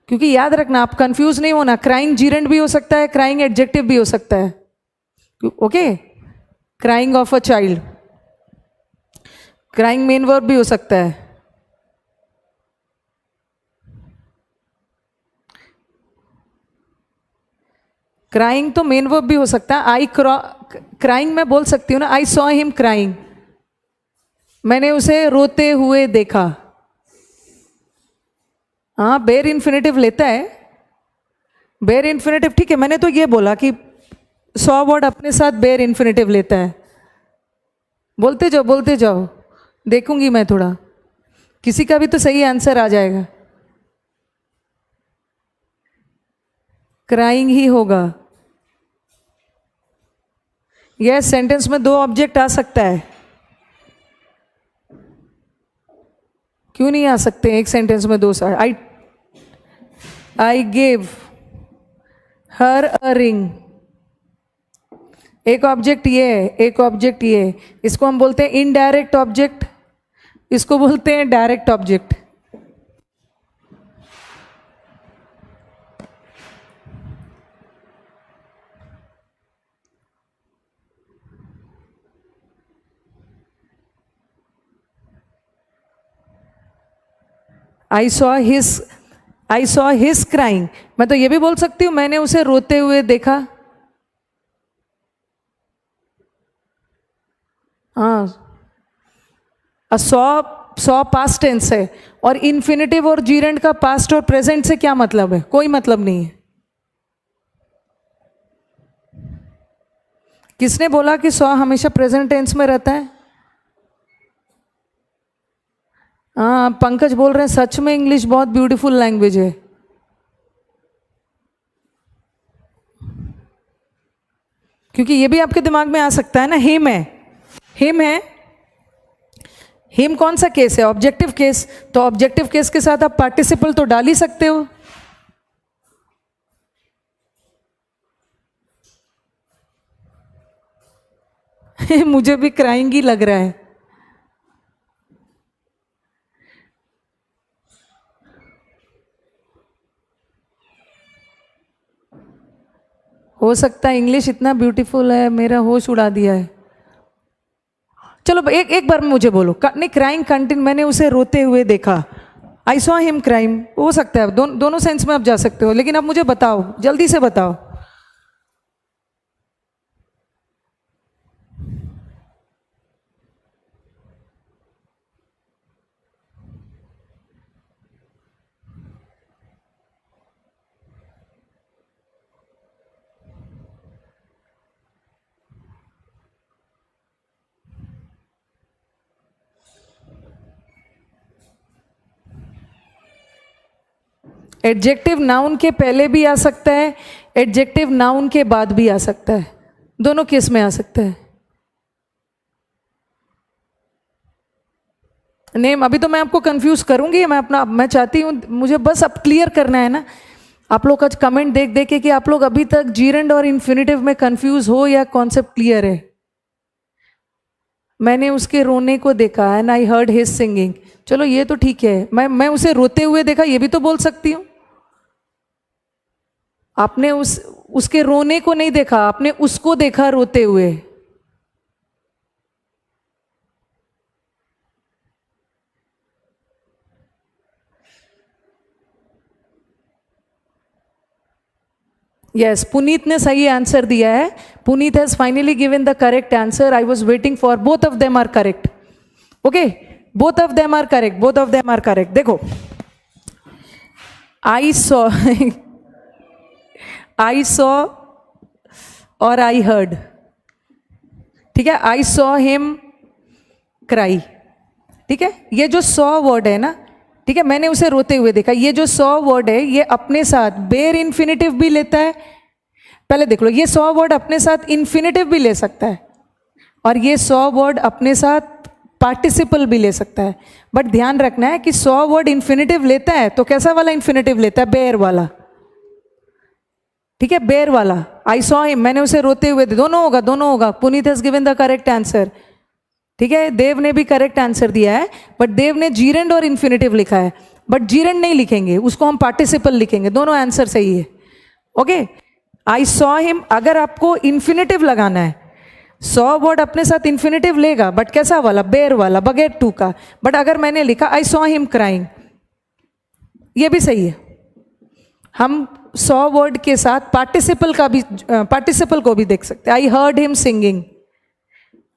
क्योंकि याद रखना, आप कंफ्यूज नहीं होना. क्राइंग जीरेंड भी हो सकता है, क्राइंग एडजेक्टिव भी हो सकता है. Okay, crying of a child, crying main verb भी हो सकता है. क्राइंग तो मेन वर्ब भी हो सकता है. आई क्राइंग मैं बोल सकती हूँ ना, आई सॉ हिम क्राइंग, मैंने उसे रोते हुए देखा. हाँ, बेर इन्फिनेटिव लेता है, बेर इन्फिनेटिव ठीक है। मैंने तो ये बोला कि सॉ वर्ड अपने साथ बेर इन्फिनेटिव लेता है। बोलते जाओ बोलते जाओ, देखूंगी मैं थोड़ा, किसी का भी तो सही आंसर आ जाएगा। क्राइंग ही होगा। यह सेंटेंस में दो ऑब्जेक्ट आ सकता है, क्यों नहीं आ सकते एक सेंटेंस में दो? I gave her a ring, एक ऑब्जेक्ट ये है, एक ऑब्जेक्ट ये है। इसको हम बोलते हैं इनडायरेक्ट ऑब्जेक्ट, इसको बोलते हैं direct object. I saw his crying, मैं तो ये भी बोल सकती हूँ मैंने उसे रोते हुए देखा। हाँ, सॉ पास्ट टेंस है, और इन्फिनेटिव और जीरेंड का पास्ट और प्रेजेंट से क्या मतलब है? कोई मतलब नहीं है। किसने बोला कि सॉ हमेशा प्रेजेंट टेंस में रहता है? हाँ, पंकज बोल रहे हैं सच में इंग्लिश बहुत ब्यूटीफुल लैंग्वेज है। क्योंकि ये भी आपके दिमाग में आ सकता है ना, हिम है, हिम है। हिम कौन सा केस है? Objective case. तो ऑब्जेक्टिव केस के साथ आप पार्टिसिपल तो डाल ही सकते हो। मुझे भी क्राइंग ही लग रहा है। हो सकता है इंग्लिश इतना ब्यूटीफुल है, मेरा होश उड़ा दिया है। चलो एक बार मुझे बोलो, नहीं क्राइंग कंटिन्यू, मैंने उसे रोते हुए देखा। आई सॉ हिम क्राइम, हो सकता है दोनों सेंस में आप जा सकते हो, लेकिन अब मुझे बताओ, जल्दी से बताओ। एडजेक्टिव नाउन के पहले भी आ सकता है, एडजेक्टिव नाउन के बाद भी आ सकता है, दोनों केस में आ सकता है। नेम अभी तो मैं आपको कंफ्यूज करूंगी, मैं चाहती हूँ, मुझे बस अब क्लियर करना है ना। आप लोग का कमेंट देख देख के कि आप लोग अभी तक जीरेंड और इन्फिनेटिव में कंफ्यूज हो या कॉन्सेप्ट क्लियर है। मैंने उसके रोने को देखा, and I heard his singing. चलो ये तो ठीक है, मैं उसे रोते हुए देखा, ये भी तो बोल सकती हूँ। आपने उसके रोने को नहीं देखा, आपने उसको देखा रोते हुए। यस, पुनीत ने सही आंसर दिया है। Puneet has finally given the correct answer. I was waiting for, both of them are correct. Okay, both of them are correct, both of them are correct. देखो, आई सॉ आई सॉ और I heard, ठीक है। आई saw him cry, ठीक है। ये जो saw word है ना, ठीक है, मैंने उसे रोते हुए देखा, ये जो सॉ वर्ड है ये अपने साथ बेर इन्फिनेटिव भी लेता है। पहले देख लो, ये सॉ वर्ड अपने साथ इन्फिनेटिव भी ले सकता है, और ये सॉ वर्ड अपने साथ पार्टिसिपल भी ले सकता है। बट ध्यान रखना है कि सॉ वर्ड इन्फिनेटिव लेता है तो कैसा वाला इन्फिनेटिव लेता है? बेर वाला, ठीक है, बेर वाला। आई सॉ हिम, मैंने उसे रोते हुए, दोनों होगा, दोनों होगा। Puneet has given the correct answer, ठीक है। देव ने भी करेक्ट आंसर दिया है, बट देव ने जीरेंड और इन्फिनेटिव लिखा है, बट जीरेंड नहीं लिखेंगे, उसको हम पार्टिसिपल लिखेंगे। दोनों आंसर सही है। ओके, आई सॉ हिम, अगर आपको इन्फिनेटिव लगाना है, सॉ वर्ड अपने साथ इन्फिनेटिव लेगा, बट कैसा वाला? बेर वाला, बगैर टू का। बट अगर मैंने लिखा आई सॉ हिम क्राइंग, ये भी सही है। हम सॉ वर्ड के साथ पार्टिसिपल को भी देख सकते हैं। I heard him singing,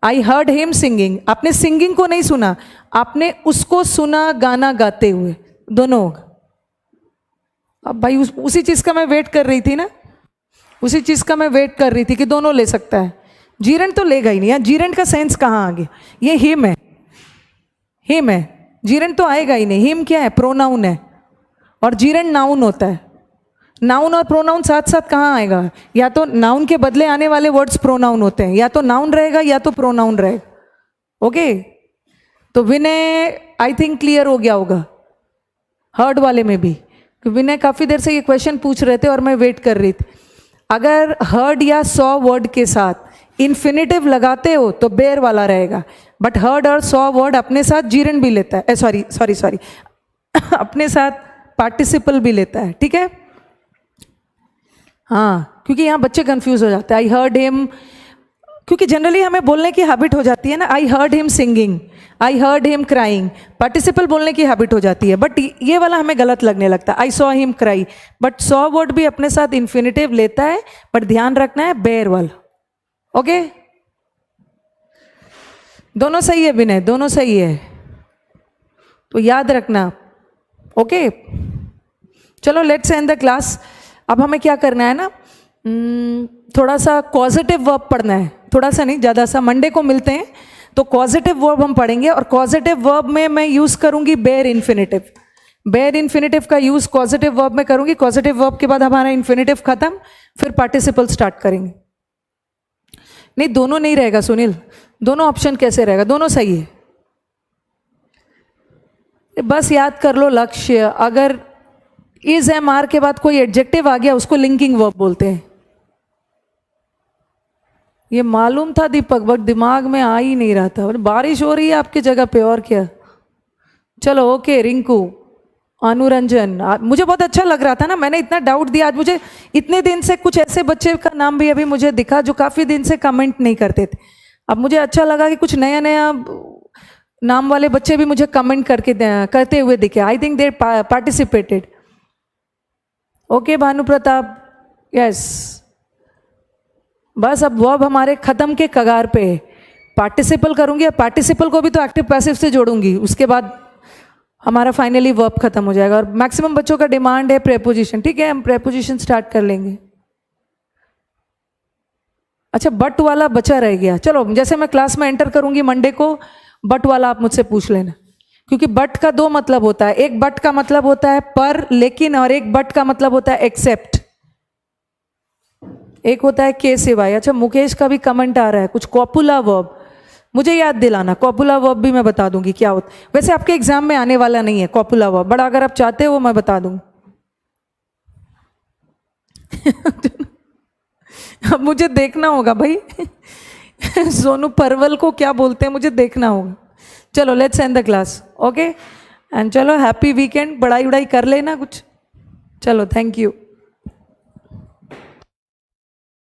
I heard him singing, आपने सिंगिंग को नहीं सुना, आपने उसको सुना गाना गाते हुए, दोनों होगा। अब भाई उसी चीज़ का मैं वेट कर रही थी ना, उसी चीज़ का मैं वेट कर रही थी कि दोनों ले सकता है। जीरेंट तो लेगा ही नहीं यार, जीरेंट का सेंस कहाँ आ गया? ये हिम है, हिम है, जीरेंट तो आएगा ही नहीं। हिम क्या है? प्रोनाउन है, और जीरेंट नाउन होता है। नाउन और प्रोनाउन साथ साथ कहाँ आएगा? या तो नाउन के बदले आने वाले वर्ड्स प्रोनाउन होते हैं, या तो नाउन रहेगा या तो प्रोनाउन रहेगा। ओके, तो विनय आई थिंक क्लियर हो गया होगा हर्ड वाले में भी। विनय काफ़ी देर से ये क्वेश्चन पूछ रहे थे और मैं वेट कर रही थी। अगर हर्ड या सॉ वर्ड के साथ इन्फिनेटिव लगाते हो तो बेयर वाला रहेगा, बट हर्ड और सॉ वर्ड अपने साथ जीरेंट भी लेता है, सॉरी सॉरी सॉरी अपने साथ पार्टिसिपल भी लेता है, ठीक है। हाँ, क्योंकि यहाँ बच्चे कंफ्यूज हो जाते हैं। आई हर्ड हिम, क्योंकि जनरली हमें बोलने की हैबिट हो जाती है ना, I heard him singing, I heard him crying, participle बोलने की हैबिट हो जाती है। बट ये वाला हमें गलत लगने लगता है, आई saw him cry. But saw word भी अपने साथ इन्फिनेटिव लेता है, बट ध्यान रखना है बेयर वाला। ओके, दोनों सही है विनय, दोनों सही है, तो याद रखना। ओके, चलो लेट्स एंड द क्लास। अब हमें क्या करना है ना, थोड़ा सा कॉजेटिव वर्ब पढ़ना है, थोड़ा सा नहीं ज़्यादा सा। मंडे को मिलते हैं तो कॉजेटिव वर्ब हम पढ़ेंगे, और कॉजेटिव वर्ब में मैं यूज़ करूँगी बेयर इन्फिनेटिव। बेयर इन्फिनेटिव का यूज़ कॉजेटिव वर्ब में करूँगी। कॉजेटिव वर्ब के बाद हमारा इन्फिनेटिव खत्म, फिर पार्टिसिपल स्टार्ट करेंगे। नहीं, दोनों नहीं रहेगा सुनील, दोनों ऑप्शन कैसे रहेगा? दोनों सही है, बस याद कर लो लक्ष्य। अगर इज एम आर के बाद कोई एडजेक्टिव आ गया उसको लिंकिंग वर्ब बोलते हैं। ये मालूम था दीपक, बट दिमाग में आ ही नहीं रहा था। बारिश हो रही है आपकी जगह पे, और क्या। चलो ओके, रिंकू, अनुरंजन, मुझे बहुत अच्छा लग रहा था ना, मैंने इतना डाउट दिया आज। मुझे इतने दिन से कुछ ऐसे बच्चे का नाम भी अभी मुझे दिखा जो काफ़ी दिन से कमेंट नहीं करते थे। अब मुझे अच्छा लगा कि कुछ नया नया नाम वाले बच्चे भी मुझे कमेंट करते हुए दिखे। I think they participated. Okay Bhanu Pratap, yes. बस अब वर्ब हमारे खत्म के कगार पे है। पार्टिसिपल करूंगी, पार्टिसिपल को भी तो एक्टिव पैसिव से जोड़ूंगी, उसके बाद हमारा फाइनली वर्ब खत्म हो जाएगा। और मैक्सिमम बच्चों का डिमांड है प्रेपोजिशन, ठीक है, हम प्रेपोजिशन स्टार्ट कर लेंगे। अच्छा, बट वाला बचा रह गया। चलो, जैसे मैं क्लास में एंटर करूंगी मंडे को, बट वाला आप मुझसे पूछ लेना, क्योंकि बट का दो मतलब होता है। एक बट का मतलब होता है पर, लेकिन, और एक बट का मतलब होता है एक्सेप्ट। एक होता है के सिवाय। अच्छा, मुकेश का भी कमेंट आ रहा है कुछ कॉपुला वर्ब, मुझे याद दिलाना। कॉपुला वर्ब भी मैं बता दूंगी क्या होता। वैसे आपके एग्जाम में आने वाला नहीं है कॉपुला वर्ब, बट अगर आप चाहते हो मैं बता दूंगी। अब मुझे देखना होगा भाई सोनू परवल को क्या बोलते हैं, मुझे देखना होगा। चलो let's end the class, okay, and चलो हैप्पी वीकेंड। पढ़ाई उड़ाई कर लेना कुछ। चलो, थैंक यू।